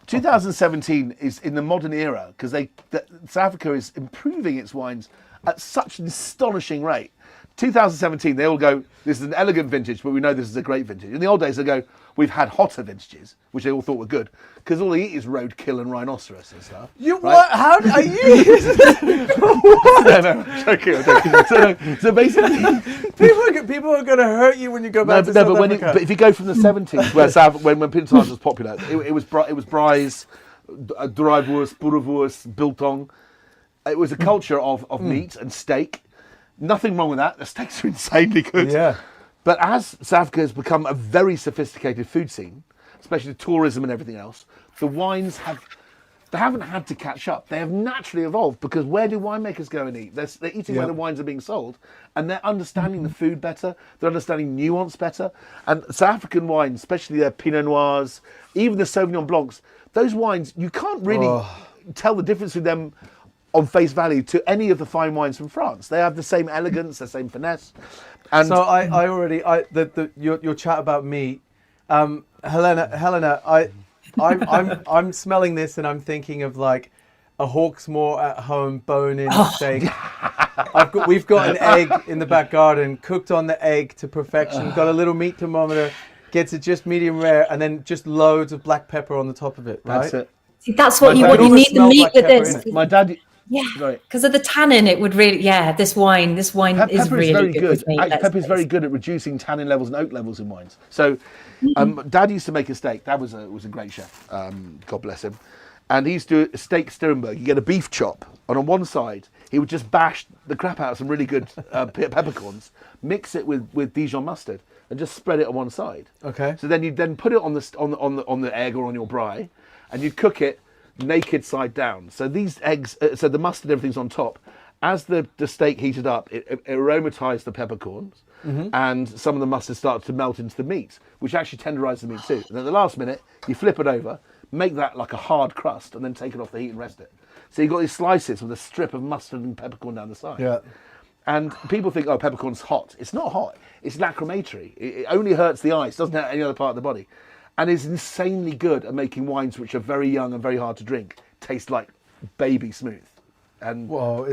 Speaker 1: 2017 is in the modern era because South Africa is improving its wines at such an astonishing rate. 2017, they all go, this is an elegant vintage, but we know this is a great vintage. In the old days, they go, we've had hotter vintages, which they all thought were good, because all they eat is roadkill and rhinoceros and stuff.
Speaker 3: You
Speaker 1: right?
Speaker 3: what? How are you?
Speaker 1: No, I'm joking. So basically,
Speaker 3: people are going to hurt you when you go back to South Africa.
Speaker 1: But if you go from the 70s, when Pinotage was popular, it was Braais, Draaiwurst, Boerewurst, Biltong. It was a culture of meat and steak. Nothing wrong with that. The steaks are insanely good.
Speaker 3: Yeah.
Speaker 1: But as South Africa has become a very sophisticated food scene, especially tourism and everything else, the wines they haven't had to catch up. They have naturally evolved because where do winemakers go and eat? They're eating where the wines are being sold, and they're understanding the food better. They're understanding nuance better. And South African wines, especially their Pinot Noirs, even the Sauvignon Blancs, those wines, you can't really tell the difference with them on face value to any of the fine wines from France. They have the same elegance, the same finesse. And
Speaker 3: so your chat about meat, Helena, I'm smelling this and I'm thinking of like a Hawksmoor at home bone-in steak. We've got an egg in the back garden, cooked on the egg to perfection. Got a little meat thermometer, gets it just medium rare, and then just loads of black pepper on the top of it. Right?
Speaker 1: that's it.
Speaker 2: See, that's what you want. You need the meat with this.
Speaker 1: My dad.
Speaker 2: Yeah,
Speaker 1: Right.
Speaker 2: because of the tannin, it would really. Yeah, this wine is really
Speaker 1: very
Speaker 2: good.
Speaker 1: good.
Speaker 2: With meat,
Speaker 1: Pepper is very good at reducing tannin levels and oak levels in wines. So, Dad used to make a steak. Dad was a great chef. God bless him. And he used to do a steak Stirrenberg. You get a beef chop, and on one side he would just bash the crap out of some really good peppercorns, mix it with Dijon mustard, and just spread it on one side.
Speaker 3: Okay.
Speaker 1: So then you'd then put it on the egg or on your braai, and you'd cook it naked side down. So these eggs, so the mustard, everything's on top. As the steak heated up, it aromatized the peppercorns, and some of the mustard started to melt into the meat, which actually tenderized the meat too. And at the last minute, you flip it over, make that like a hard crust, and then take it off the heat and rest it. So you've got these slices with a strip of mustard and peppercorn down the side.
Speaker 3: Yeah.
Speaker 1: And people think, oh, peppercorn's hot. It's not hot. It's lacrimatory. It only hurts the eyes, doesn't hurt any other part of the body. And is insanely good at making wines which are very young and very hard to drink taste like baby smooth. And
Speaker 3: Whoa,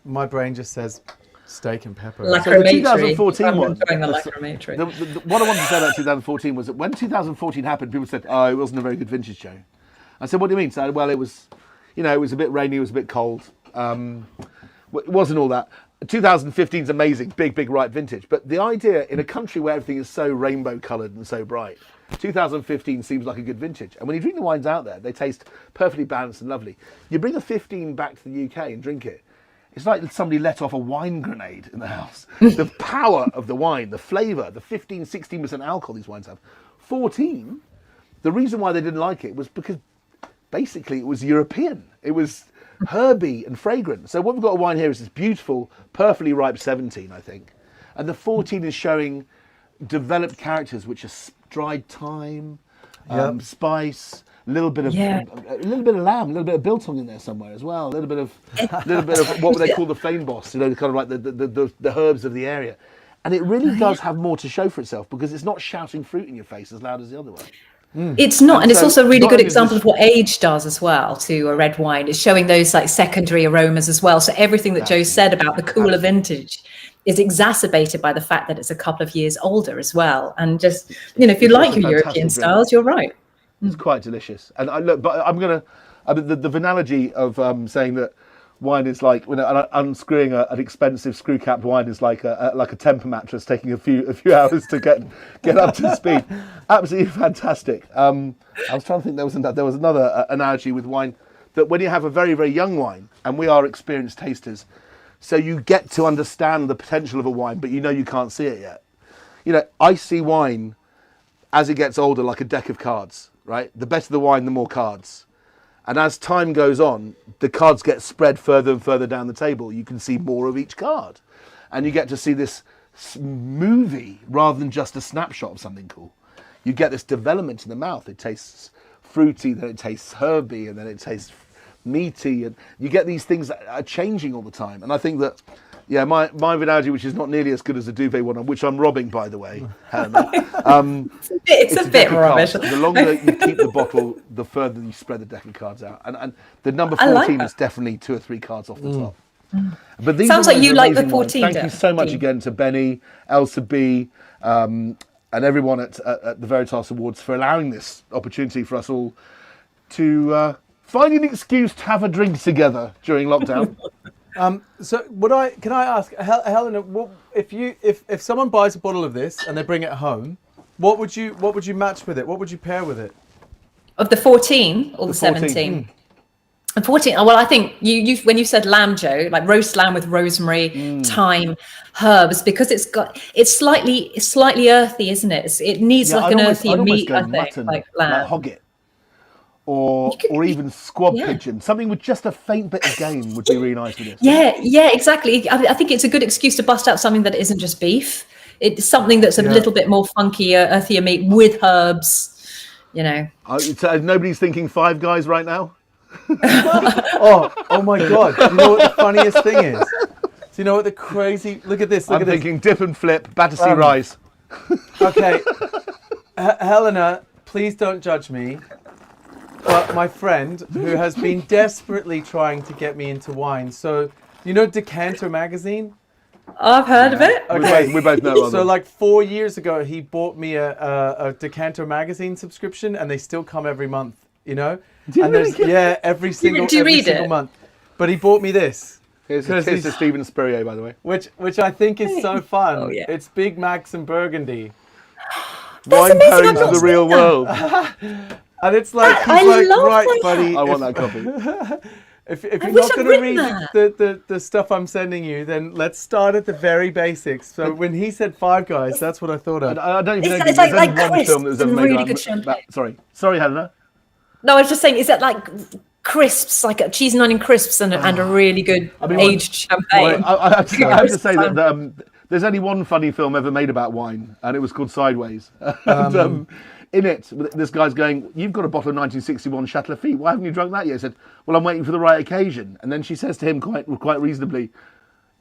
Speaker 3: my brain just says steak and pepper.
Speaker 1: so the 2014
Speaker 2: I'm
Speaker 1: one.
Speaker 2: enjoying the lacrimatory.
Speaker 1: What I wanted to say about 2014 was that when 2014 happened, people said, "Oh, it wasn't a very good vintage, Joe." I said, "What do you mean?" So, well, it was, it was a bit rainy, it was a bit cold. It wasn't all that. 2015 is amazing, big ripe vintage. But the idea in a country where everything is so rainbow coloured and so bright, 2015 seems like a good vintage. And when you drink the wines out there, they taste perfectly balanced and lovely. You bring a 15 back to the UK and drink it, it's like somebody let off a wine grenade in the house. The power of the wine, the flavour, the 16% alcohol these wines have. 14, the reason why they didn't like it was because basically it was European. It was herby and fragrant. So what we've got a wine here is this beautiful, perfectly ripe 17, I think. And the 14 is showing developed characters, which are dried thyme, spice, a little bit of lamb, a little bit of biltong in there somewhere as well, a little bit of what would they call the fynbos, kind of like the herbs of the area. And it really does have more to show for itself because it's not shouting fruit in your face as loud as the other one.
Speaker 2: It's not, and it's
Speaker 1: so
Speaker 2: also a really
Speaker 1: not
Speaker 2: good
Speaker 1: only
Speaker 2: example
Speaker 1: this-
Speaker 2: of what age does as well to a red wine. It's showing those like secondary aromas as well. So everything that Joe said about the cooler vintage is exacerbated by the fact that it's a couple of years older as well. And just, if you like your European styles, you're right.
Speaker 1: It's quite delicious. And the analogy of saying that wine is like unscrewing an expensive screw-capped wine is like a temper mattress taking a few hours to get up to speed. Absolutely fantastic. I was trying to think there was another analogy with wine that when you have a very, very young wine, and we are experienced tasters, so you get to understand the potential of a wine, but you can't see it yet. I see wine as it gets older like a deck of cards, right? The better the wine, the more cards. And as time goes on, the cards get spread further and further down the table. You can see more of each card. And you get to see this movie rather than just a snapshot of something cool. You get this development in the mouth. It tastes fruity, then it tastes herby, and then it tastes meaty. And you get these things that are changing all the time. And I think that, my Pinotage, which is not nearly as good as the Duvet one, which I'm robbing, by the way, Helena.
Speaker 2: It's a bit rubbish.
Speaker 1: The longer you keep the bottle, the further you spread the deck of cards out. And the number 14 is definitely 2 or 3 cards off the top. But these
Speaker 2: Sounds like you like the 14.
Speaker 1: Ones. Thank you so much again to Benny, Elsa B, and everyone at the Veritas Awards for allowing this opportunity for us all to find an excuse to have a drink together during lockdown.
Speaker 3: So can I ask Helena, if someone buys a bottle of this and they bring it home, what would you match with it? What would you pair with it?
Speaker 2: Of the 14 or the 17? The 14. Well, I think you when you said lamb, Joe, like roast lamb with rosemary, thyme, herbs, because it's slightly earthy, isn't it? It needs like an earthy meat, I think,
Speaker 1: mutton,
Speaker 2: like lamb.
Speaker 1: like hogget. Or even squab pigeon. Something with just a faint bit of game would be really nice with this.
Speaker 2: Yeah, exactly. I think it's a good excuse to bust out something that isn't just beef. It's something that's a little bit more funkier, earthier meat with herbs,
Speaker 1: So nobody's thinking Five Guys right now?
Speaker 3: oh my God. Do you know what the funniest thing is? Do you know what the crazy... Look at this.
Speaker 1: I'm thinking dip and flip, Battersea Rise.
Speaker 3: Okay. Helena, please don't judge me. But my friend, who has been desperately trying to get me into wine. So, Decanter magazine?
Speaker 2: I've heard of it.
Speaker 3: Okay.
Speaker 1: We both know.
Speaker 3: So, like 4 years ago, he bought me a Decanter magazine subscription, and they still come every month.
Speaker 1: Do you
Speaker 3: and
Speaker 1: really
Speaker 3: there's every single month. But he bought me this.
Speaker 1: Here's to Stephen Spurrier, by the way.
Speaker 3: Which I think is so fun.
Speaker 2: Oh, yeah.
Speaker 3: It's Big Max and Burgundy.
Speaker 1: Wine pairing to the real world.
Speaker 3: And it's like, right, buddy.
Speaker 1: I want that copy.
Speaker 3: If you're not going to read the stuff I'm sending you, then let's start at the very basics. So when he said Five Guys, that's what I thought of.
Speaker 1: I don't even know.
Speaker 2: It's
Speaker 1: There's
Speaker 2: like
Speaker 1: only one
Speaker 2: crisps
Speaker 1: film that was ever
Speaker 2: and
Speaker 1: made
Speaker 2: really good champagne.
Speaker 1: Sorry, Helena.
Speaker 2: No, I was just saying, is that like crisps, like a cheese and onion crisps and a really good aged champagne?
Speaker 1: I have to say that there's only one funny film ever made about wine, and it was called Sideways. In it, this guy's going, "You've got a bottle of 1961 Château Lafite. Why haven't you drunk that yet?" He said, "Well, I'm waiting for the right occasion." And then she says to him quite reasonably,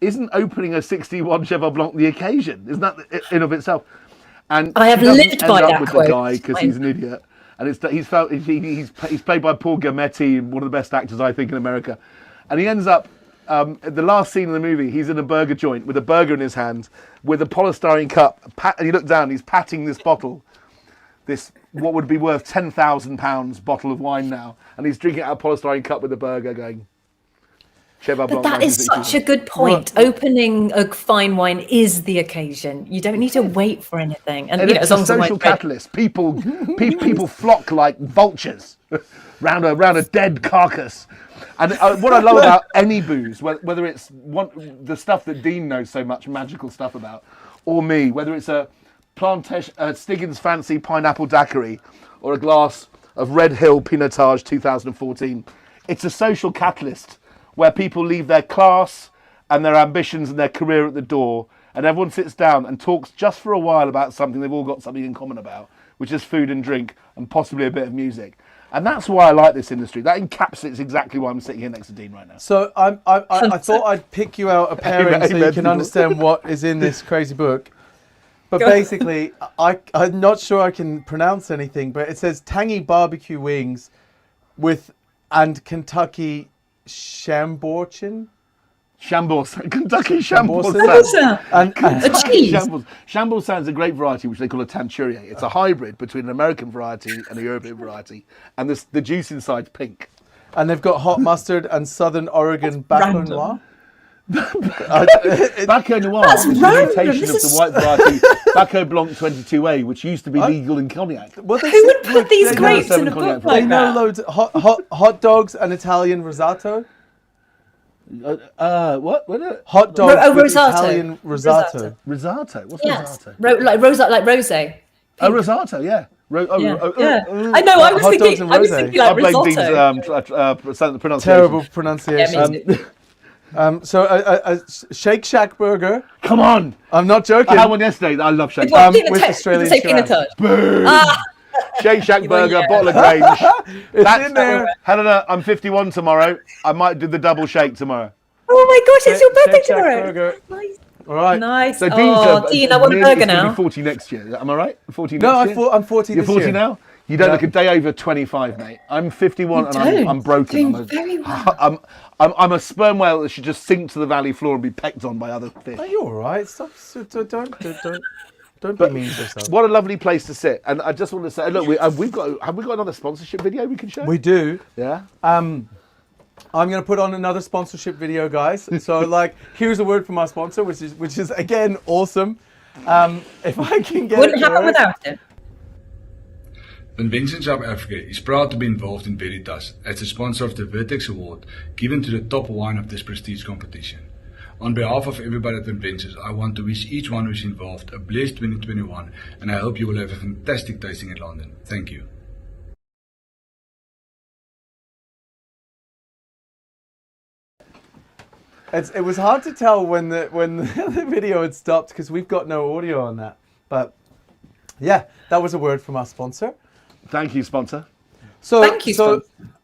Speaker 1: "Isn't opening a 61 Cheval Blanc the occasion? Isn't that in of itself?" And
Speaker 2: I have lived by that
Speaker 1: with
Speaker 2: quote.
Speaker 1: The guy because he's an idiot, and he's played by Paul Giamatti, one of the best actors I think in America, and he ends up. At the last scene in the movie, he's in a burger joint with a burger in his hand, with a polystyrene cup, and you look down, he's patting this bottle. This, what would be worth £10,000 bottle of wine now, and he's drinking out a polystyrene cup with a burger going, Cheval Blanc.
Speaker 2: But that is such a good point. Opening a fine wine is the occasion. You don't need to wait for anything. And
Speaker 1: it's a social catalyst. People flock like vultures round a dead carcass. And what I love about any booze, whether it's the stuff that Dean knows so much magical stuff about, or me, whether it's a Stiggins Fancy Pineapple Daiquiri or a glass of Red Hill Pinotage 2014, it's a social catalyst where people leave their class and their ambitions and their career at the door, and everyone sits down and talks just for a while about something they've all got something in common about, which is food and drink and possibly a bit of music. And that's why I like this industry. That encapsulates exactly why I'm sitting here next to Dean right now.
Speaker 3: So I thought I'd pick you out a pairing so you can understand what is in this crazy book. But basically, I'm not sure I can pronounce anything, but it says tangy barbecue wings and Kentucky Chambourchin.
Speaker 1: Kentucky Shambles.
Speaker 2: And a cheese.
Speaker 1: Shambles sounds a great variety, which they call a tanturier. It's a hybrid between an American variety and a European variety, and the juice inside's pink.
Speaker 3: And they've got hot mustard and Southern Oregon Baco Noir.
Speaker 1: Baco Noir is an imitation of the white variety Baco Blanc 22A, which used to be legal in cognac.
Speaker 2: Who would put these grapes in a book like that?
Speaker 3: They know loads of hot dogs and Italian risotto.
Speaker 1: What? What?
Speaker 3: Hot dogs with
Speaker 2: risotto.
Speaker 3: Italian risotto.
Speaker 1: Risotto. What's
Speaker 2: Yes,
Speaker 1: risotto?
Speaker 2: like rosé.
Speaker 1: Oh, risotto. Yeah.
Speaker 2: Yeah. I know. I was
Speaker 3: hot dogs
Speaker 2: thinking.
Speaker 3: and
Speaker 2: I was
Speaker 3: rosé.
Speaker 2: thinking
Speaker 1: I
Speaker 2: like
Speaker 1: blame
Speaker 2: risotto.
Speaker 1: Dean's pronunciation.
Speaker 3: Terrible pronunciation. So a Shake Shack burger.
Speaker 1: Come on.
Speaker 3: I'm not joking.
Speaker 1: I had one yesterday. I love Shake
Speaker 2: Well,
Speaker 1: Shack.
Speaker 3: with Australian
Speaker 2: say
Speaker 3: Shiraz.
Speaker 2: Pinotage.
Speaker 1: Boom. Shake Shack burger,
Speaker 2: yeah.
Speaker 1: bottle of Grange.
Speaker 3: It's in there.
Speaker 1: Helena, I'm 51 tomorrow. I might do the double shake tomorrow.
Speaker 2: Oh my gosh, it's your birthday
Speaker 3: Shake Shack
Speaker 2: tomorrow.
Speaker 3: burger.
Speaker 2: Nice.
Speaker 3: All right.
Speaker 2: Nice.
Speaker 1: So
Speaker 2: Dean, I want a
Speaker 1: nearly-
Speaker 2: burger
Speaker 1: it's gonna
Speaker 2: now.
Speaker 1: be 40 next year. Am I right? 40 next
Speaker 3: No,
Speaker 1: year?
Speaker 3: I'm 40
Speaker 1: You're
Speaker 3: this
Speaker 1: 40
Speaker 3: year.
Speaker 1: now? You don't
Speaker 3: Yeah.
Speaker 1: look a day over 25, mate. I'm 51 and
Speaker 2: don't.
Speaker 1: I'm broken.
Speaker 2: Doing very well.
Speaker 1: I'm a sperm whale that should just sink to the valley floor and be pecked on by other fish.
Speaker 3: Are you all right? Stop. Don't be mean to yourself.
Speaker 1: What a lovely place to sit. And I just want to say, look, have we got another sponsorship video we can show?
Speaker 3: We do.
Speaker 1: Yeah.
Speaker 3: I'm going to put on another sponsorship video, guys. So, like, here's a word from our sponsor, which is again awesome. If I can get
Speaker 2: Wouldn't
Speaker 3: it
Speaker 2: happen
Speaker 3: right.
Speaker 2: without it.
Speaker 5: Convention South Africa is proud to be involved in Veritas as the sponsor of the Veritas Award given to the top wine of this prestige competition. On behalf of everybody at Conventions, I want to wish each one who's involved a blessed 2021, and I hope you will have a fantastic tasting in London. Thank you.
Speaker 3: It was hard to tell when the video had stopped because we've got no audio on that. But yeah, that was a word from our sponsor.
Speaker 1: Thank you, sponsor.
Speaker 3: So,
Speaker 2: Thank you,
Speaker 3: so
Speaker 2: sponsor.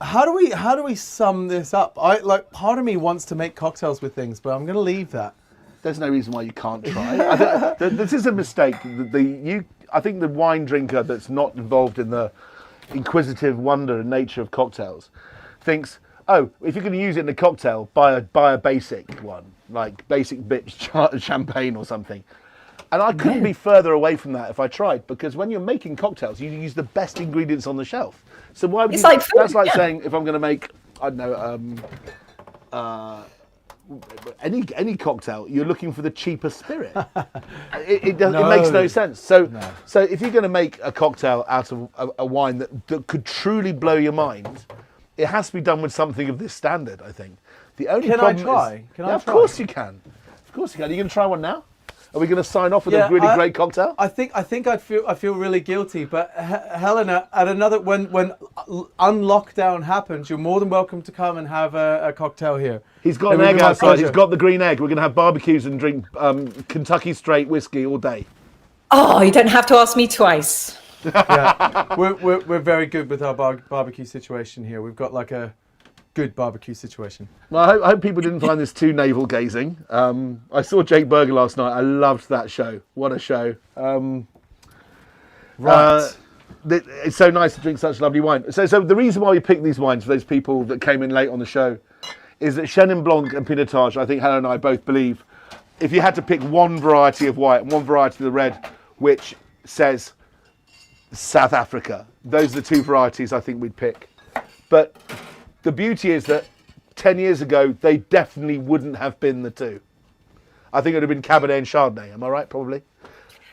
Speaker 3: how do we sum this up? Part of me wants to make cocktails with things, but I'm going to leave that.
Speaker 1: There's no reason why you can't try. I think this is a mistake. I think the wine drinker that's not involved in the inquisitive wonder and nature of cocktails thinks, oh, if you're going to use it in a cocktail, buy a basic one, like basic bitch champagne or something. And I couldn't be further away from that if I tried, because when you're making cocktails, you use the best ingredients on the shelf. So why would
Speaker 2: It's
Speaker 1: you?
Speaker 2: like food,
Speaker 1: That's like
Speaker 2: yeah.
Speaker 1: saying if I'm going to make, I don't know, any cocktail, you're looking for the cheaper spirit. It makes no sense. So if you're going to make a cocktail out of a wine that could truly blow your mind, it has to be done with something of this standard, I think. The only
Speaker 3: Can I
Speaker 1: problem
Speaker 3: try?
Speaker 1: is,
Speaker 3: Can I
Speaker 1: of
Speaker 3: try?
Speaker 1: course you can. Of course you can. Are you going to try one now? Are we going to sign off with a really great cocktail?
Speaker 3: I think I feel really guilty, but Helena, at another when unlockdown happens, you're more than welcome to come and have a cocktail here.
Speaker 1: He's got
Speaker 3: It
Speaker 1: an
Speaker 3: would
Speaker 1: egg
Speaker 3: be my
Speaker 1: outside.
Speaker 3: pleasure.
Speaker 1: He's got the green egg. We're going to have barbecues and drink Kentucky straight whiskey all day.
Speaker 2: Oh, you don't have to ask me twice.
Speaker 3: Yeah, we're very good with our barbecue situation here. We've got like a good barbecue situation.
Speaker 1: Well, I hope people didn't find this too navel gazing. I saw Jake Berger last night. I loved that show. What a show! It's so nice to drink such lovely wine. So the reason why we picked these wines for those people that came in late on the show is that Chenin Blanc and Pinotage, I think Helen and I both believe, if you had to pick one variety of white and one variety of the red, which says South Africa, those are the two varieties I think we'd pick. But the beauty is that 10 years ago, they definitely wouldn't have been the two. I think it would have been Cabernet and Chardonnay. Am I right? Probably.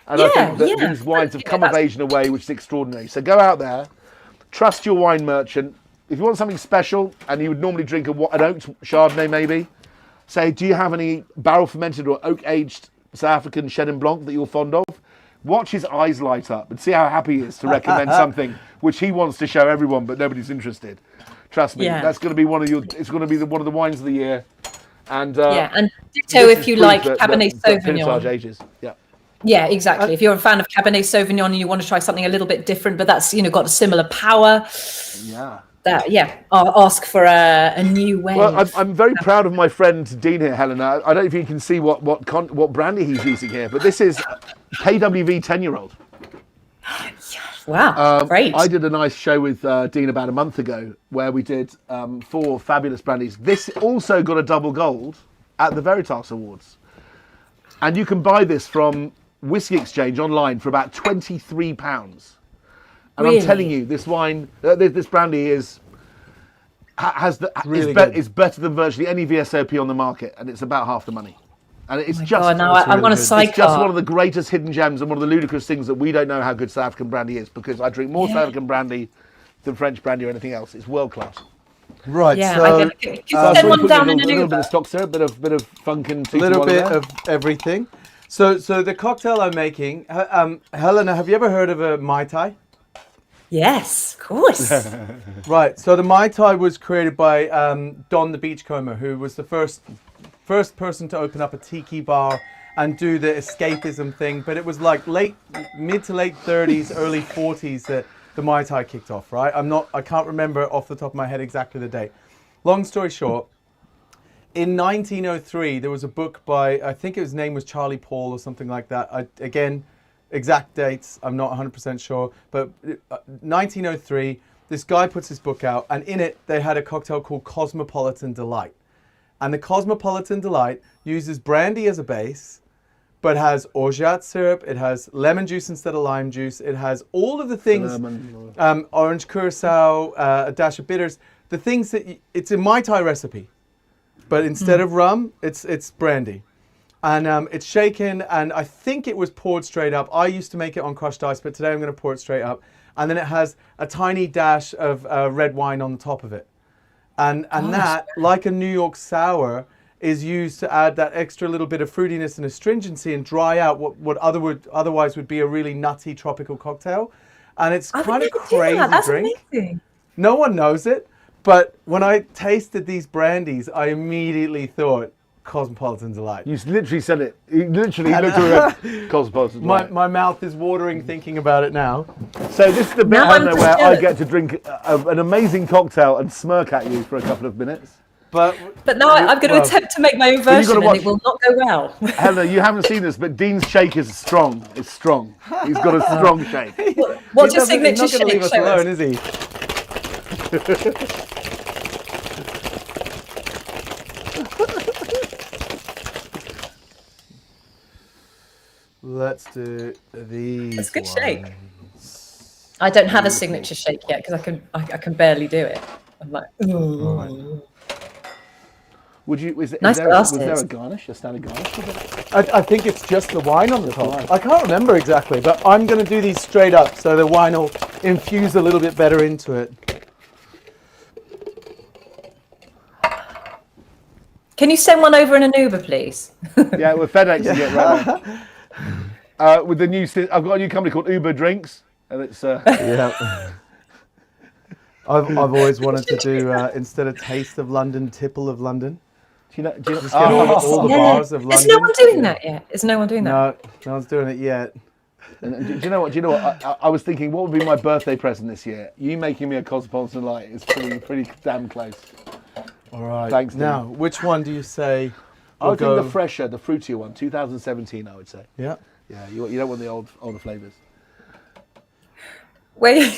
Speaker 1: And I think that these wines have come of age in a way which is extraordinary. So go out there, trust your wine merchant. If you want something special, and you would normally drink an oaked Chardonnay maybe, say, do you have any barrel fermented or oak aged South African Chenin Blanc that you're fond of? Watch his eyes light up and see how happy he is to recommend something which he wants to show everyone, but nobody's interested. Trust me, that's going to be one of the wines of the year. And
Speaker 2: And ditto if you like Cabernet Sauvignon.
Speaker 1: Pinotage ages. Yeah.
Speaker 2: Yeah, exactly. If you're a fan of Cabernet Sauvignon and you want to try something a little bit different, but that's got a similar power.
Speaker 1: Yeah.
Speaker 2: Ask for a new way.
Speaker 1: Well, I'm very proud of my friend Dean here, Helena. I don't know if you can see what brandy he's using here, but this is KWV 10-year-old.
Speaker 2: Wow, great.
Speaker 1: I did a nice show with Dean about a month ago where we did 4 fabulous brandies. This also got a double gold at the Veritas Awards. And you can buy this from Whiskey Exchange online for about £23. And
Speaker 2: Really?
Speaker 1: I'm telling you, this wine, this brandy is better than virtually any VSOP on the market, and it's about half the money. And it's
Speaker 2: God, now I want a sidecar.
Speaker 1: It's just one of the greatest hidden gems and one of the ludicrous things that we don't know how good South African brandy is, because I drink more South African brandy than French brandy or anything else. It's world class.
Speaker 3: Right.
Speaker 2: Yeah,
Speaker 3: so
Speaker 2: I can you
Speaker 1: So
Speaker 2: send
Speaker 1: we
Speaker 2: one
Speaker 1: put
Speaker 2: down
Speaker 1: a
Speaker 2: in
Speaker 1: little,
Speaker 2: an
Speaker 1: little bit
Speaker 2: Uber.
Speaker 1: of stock syrup, bit of funk and
Speaker 3: a little bit
Speaker 1: there.
Speaker 3: of everything. So the cocktail I'm making, Helena, have you ever heard of a Mai Tai?
Speaker 2: Yes, of course.
Speaker 3: Right. So the Mai Tai was created by Don the Beachcomber, who was the first person to open up a tiki bar and do the escapism thing. But it was like mid to late 30s, early 40s that the Mai Tai kicked off. Right. I can't remember off the top of my head exactly the date. Long story short, in 1903 there was a book by, I think his name was Charlie Paul or something like that. Again, exact dates I'm not 100% sure, but 1903 this guy puts his book out, and in it they had a cocktail called Cosmopolitan Delight. And the Cosmopolitan Delight uses brandy as a base, but has orgeat syrup, it has lemon juice instead of lime juice, it has all of the things, orange curacao, a dash of bitters, the things that it's a Mai Tai recipe, but instead of rum, it's brandy. And it's shaken, and I think it was poured straight up. I used to make it on crushed ice, but today I'm going to pour it straight up. And then it has a tiny dash of red wine on the top of it. And that, like a New York sour, is used to add that extra little bit of fruitiness and astringency and dry out what otherwise would be a really nutty tropical cocktail. And it's kind of crazy
Speaker 2: That's
Speaker 3: drink.
Speaker 2: amazing.
Speaker 3: No one knows it, but when I tasted these brandies, I immediately thought Cosmopolitan Delight.
Speaker 1: You literally said it. You literally looked at Cosmopolitan Delight.
Speaker 3: My mouth is watering thinking about it now.
Speaker 1: So this is the bit
Speaker 2: Now I'm
Speaker 1: where
Speaker 2: just
Speaker 1: I
Speaker 2: jealous.
Speaker 1: get to drink an amazing cocktail and smirk at you for a couple of minutes.
Speaker 3: But
Speaker 2: now I'm going to attempt to make my own
Speaker 1: Well, you
Speaker 2: version,
Speaker 1: gotta
Speaker 2: and it will not go well.
Speaker 1: Helena, you haven't seen this, but Dean's shake is strong. It's strong. He's got a strong shake.
Speaker 2: What's your
Speaker 3: he's
Speaker 2: signature
Speaker 3: not going to leave
Speaker 2: shake?
Speaker 3: us
Speaker 2: Show
Speaker 3: alone,
Speaker 2: us.
Speaker 3: is he? Let's do these.
Speaker 2: It's a good
Speaker 3: ones.
Speaker 2: shake. I don't have a signature shake yet because I can barely do it. I'm like,
Speaker 1: Would you? Was
Speaker 2: Nice
Speaker 1: there a
Speaker 2: glasses.
Speaker 1: garnish? A standard garnish?
Speaker 3: I think it's just the wine on the top.
Speaker 1: wine.
Speaker 3: I can't remember exactly, but I'm going to do these straight up so the wine will infuse a little bit better into it.
Speaker 2: can you send one over in an Uber, please?
Speaker 1: Yeah, we're FedExing it right now. With the new, I've got a new company called Uber Drinks, and it's
Speaker 3: Yeah. I've always wanted to do instead of Taste of London, Tipple of London.
Speaker 1: do you know?
Speaker 3: Just get all the bars of London.
Speaker 2: Is no one doing that yet? Is no one doing that?
Speaker 3: No, no one's doing it yet.
Speaker 1: And do you know what? I was thinking, what would be my birthday present this year? You making me a Cosmopolitan Delight is pretty damn close.
Speaker 3: All right.
Speaker 1: Thanks, Dean.
Speaker 3: Now, which one do you say?
Speaker 1: I would
Speaker 3: will
Speaker 1: think
Speaker 3: go-
Speaker 1: the fresher, the fruitier one, 2017, I would say.
Speaker 3: Yeah.
Speaker 1: Yeah, you don't want the older flavours.
Speaker 2: Wait,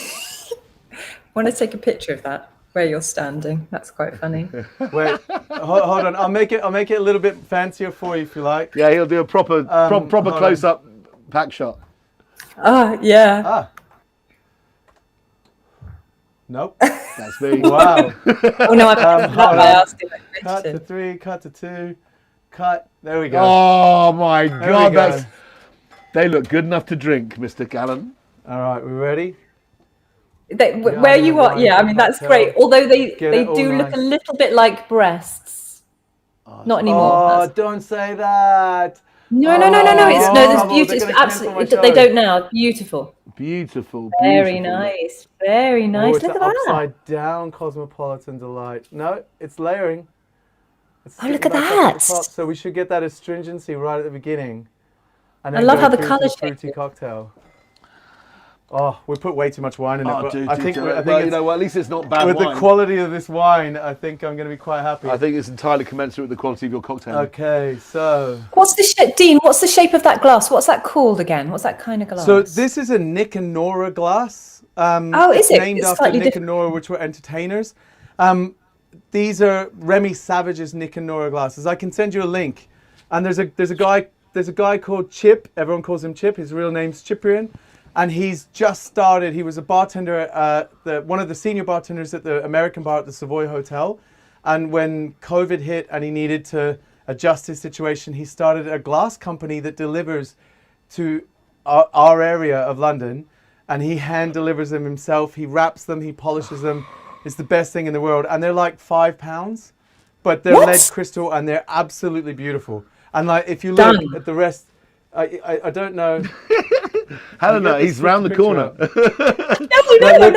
Speaker 2: want to take a picture of that where you're standing? That's quite funny.
Speaker 3: Wait, hold on. I'll make it a little bit fancier for you if you like.
Speaker 1: Yeah, he'll do a proper
Speaker 3: hold
Speaker 1: close-up pack shot.
Speaker 2: Yeah.
Speaker 3: Ah. Nope.
Speaker 1: That's me.
Speaker 3: Wow.
Speaker 2: Oh no, I've that
Speaker 3: hold
Speaker 2: by
Speaker 3: on.
Speaker 2: asking that
Speaker 3: Cut to
Speaker 2: question.
Speaker 3: 3, cut to 2, cut. There we go.
Speaker 1: Oh my
Speaker 3: There
Speaker 1: God,
Speaker 3: we go.
Speaker 1: that's. They look good enough to drink, Mr. Callan.
Speaker 3: All right, we ready?
Speaker 2: Where you are, yeah. I mean, that's great. Although they
Speaker 3: Get it all
Speaker 2: do look
Speaker 3: nice.
Speaker 2: a little bit like breasts. Not anymore.
Speaker 3: Oh,
Speaker 2: That's-
Speaker 3: don't say that.
Speaker 2: No. It's
Speaker 3: Oh,
Speaker 2: there's
Speaker 3: they're
Speaker 2: beauty. It's
Speaker 3: gonna cancel my
Speaker 2: absolutely. They
Speaker 3: show.
Speaker 2: don't now. Beautiful.
Speaker 1: Beautiful.
Speaker 2: Very
Speaker 1: beautiful.
Speaker 2: nice. Very nice.
Speaker 3: Oh, it's
Speaker 2: Look
Speaker 3: an
Speaker 2: at that.
Speaker 3: upside down Cosmopolitan Delight. No, it's layering. It's
Speaker 2: Oh, look
Speaker 3: sticking
Speaker 2: at
Speaker 3: back up
Speaker 2: that.
Speaker 3: the top, so we should get that astringency right at the beginning. And
Speaker 2: I
Speaker 3: then
Speaker 2: love
Speaker 3: go
Speaker 2: how the
Speaker 3: through to
Speaker 2: colours
Speaker 3: fruity
Speaker 2: change.
Speaker 3: cocktail. Oh, we put way too much wine in it.
Speaker 1: Oh,
Speaker 3: But
Speaker 1: dude,
Speaker 3: I think
Speaker 1: well,
Speaker 3: it's,
Speaker 1: you know what? At least it's not bad
Speaker 3: with
Speaker 1: wine.
Speaker 3: the quality of this wine, I think I'm going to be quite happy.
Speaker 1: I think it's entirely commensurate with the quality of your cocktail.
Speaker 3: Okay, so
Speaker 2: What's the shape, Dean? What's the shape of that glass? What's that called again? What's that kind of glass?
Speaker 3: this is a Nick and Nora glass.
Speaker 2: Oh, is
Speaker 3: it's
Speaker 2: it?
Speaker 3: named
Speaker 2: It's
Speaker 3: after
Speaker 2: slightly
Speaker 3: Nick
Speaker 2: different.
Speaker 3: and Nora, which were entertainers. These are Remy Savage's Nick and Nora glasses. I can send you a link. And there's a guy called Chip. Everyone calls him Chip. His real name's Cyprian, and he's just started. He was a bartender, one of the senior bartenders at the American bar at the Savoy Hotel. And when COVID hit and he needed to adjust his situation, he started a glass company that delivers to our area of London, and he hand delivers them himself. He wraps them, he polishes them. It's the best thing in the world, and they're like £5, but they're
Speaker 2: What?
Speaker 3: lead crystal and they're absolutely beautiful. And like if you look
Speaker 2: Done.
Speaker 3: at the rest, I don't know.
Speaker 1: Helena, he's round the
Speaker 3: Picture
Speaker 1: corner.
Speaker 3: up.
Speaker 2: No,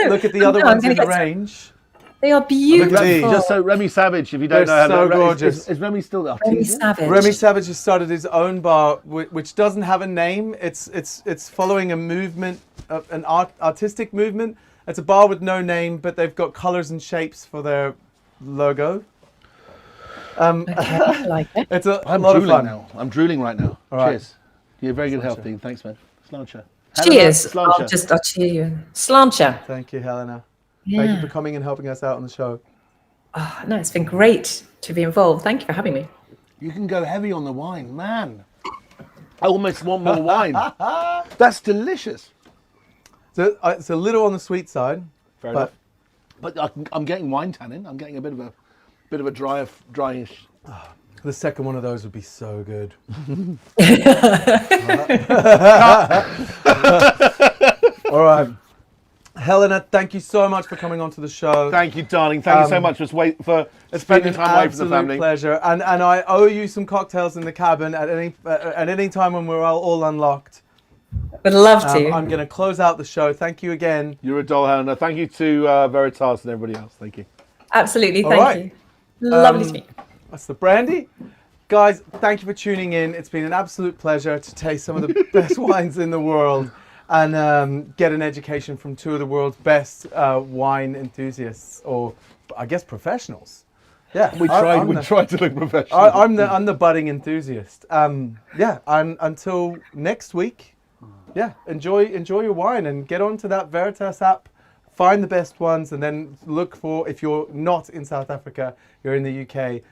Speaker 3: Look at the other
Speaker 2: No, I'm
Speaker 3: ones in
Speaker 2: gonna
Speaker 3: the
Speaker 2: get-
Speaker 3: range.
Speaker 2: They are
Speaker 3: Look at
Speaker 2: beautiful.
Speaker 3: these.
Speaker 1: Just so Remy Savage, if you don't
Speaker 3: They're
Speaker 1: know,
Speaker 3: so
Speaker 1: Helena,
Speaker 3: gorgeous.
Speaker 1: Is Remy still there?
Speaker 2: Remy Savage.
Speaker 3: Remy Savage has started his own bar, which doesn't have a name. It's following a movement, an artistic movement. It's a bar with no name, but they've got colours and shapes for their logo.
Speaker 2: Okay, I like it.
Speaker 3: It's a
Speaker 1: I'm
Speaker 3: lot of
Speaker 1: drooling
Speaker 3: fun.
Speaker 1: now. I'm drooling right now.
Speaker 3: All right.
Speaker 1: Cheers. You're very good health, Dean. Thanks, man. Slancha.
Speaker 2: Cheers.
Speaker 1: Helena,
Speaker 2: I'll cheer you. Slancha.
Speaker 3: Thank you, Helena.
Speaker 2: Yeah.
Speaker 3: Thank you for coming and helping us out on the show.
Speaker 2: Oh, no, it's been great to be involved. Thank you for having me.
Speaker 1: You can go heavy on the wine, man. I almost want more wine. That's delicious.
Speaker 3: So it's a little on the sweet side,
Speaker 1: Fair
Speaker 3: but
Speaker 1: enough. But I'm getting wine tannin. I'm getting a bit of a dryish.
Speaker 3: the second one of those would be so good. All right. Helena, thank you so much for coming onto the show.
Speaker 1: Thank you, darling. Thank you so much for spending time away from the family.
Speaker 3: Pleasure, and I owe you some cocktails in the cabin at any time when we're all unlocked.
Speaker 2: Would love to.
Speaker 3: I'm going to close out the show. Thank you again.
Speaker 1: You're a doll, Helena. Thank you to Veritas and everybody else. Thank you.
Speaker 2: Absolutely.
Speaker 3: All
Speaker 2: Thank
Speaker 3: right.
Speaker 2: you. Lovely to meet you.
Speaker 3: That's the brandy. Guys, thank you for tuning in. It's been an absolute pleasure to taste some of the best wines in the world and get an education from two of the world's best wine enthusiasts, or I guess professionals. Yeah,
Speaker 1: We tried to look professional.
Speaker 3: I'm the budding enthusiast. Until next week. Yeah, enjoy your wine and get onto that Veritas app. Find the best ones and then look for, if you're not in South Africa, you're in the UK,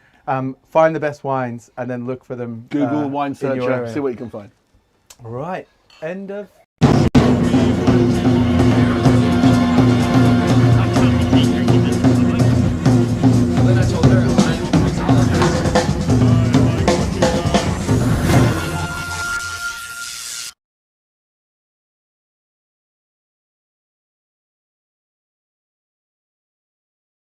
Speaker 3: find the best wines and then look for them.
Speaker 1: Google wine
Speaker 3: in your
Speaker 1: searcher,
Speaker 3: area.
Speaker 1: see what you can find.
Speaker 3: All right, end of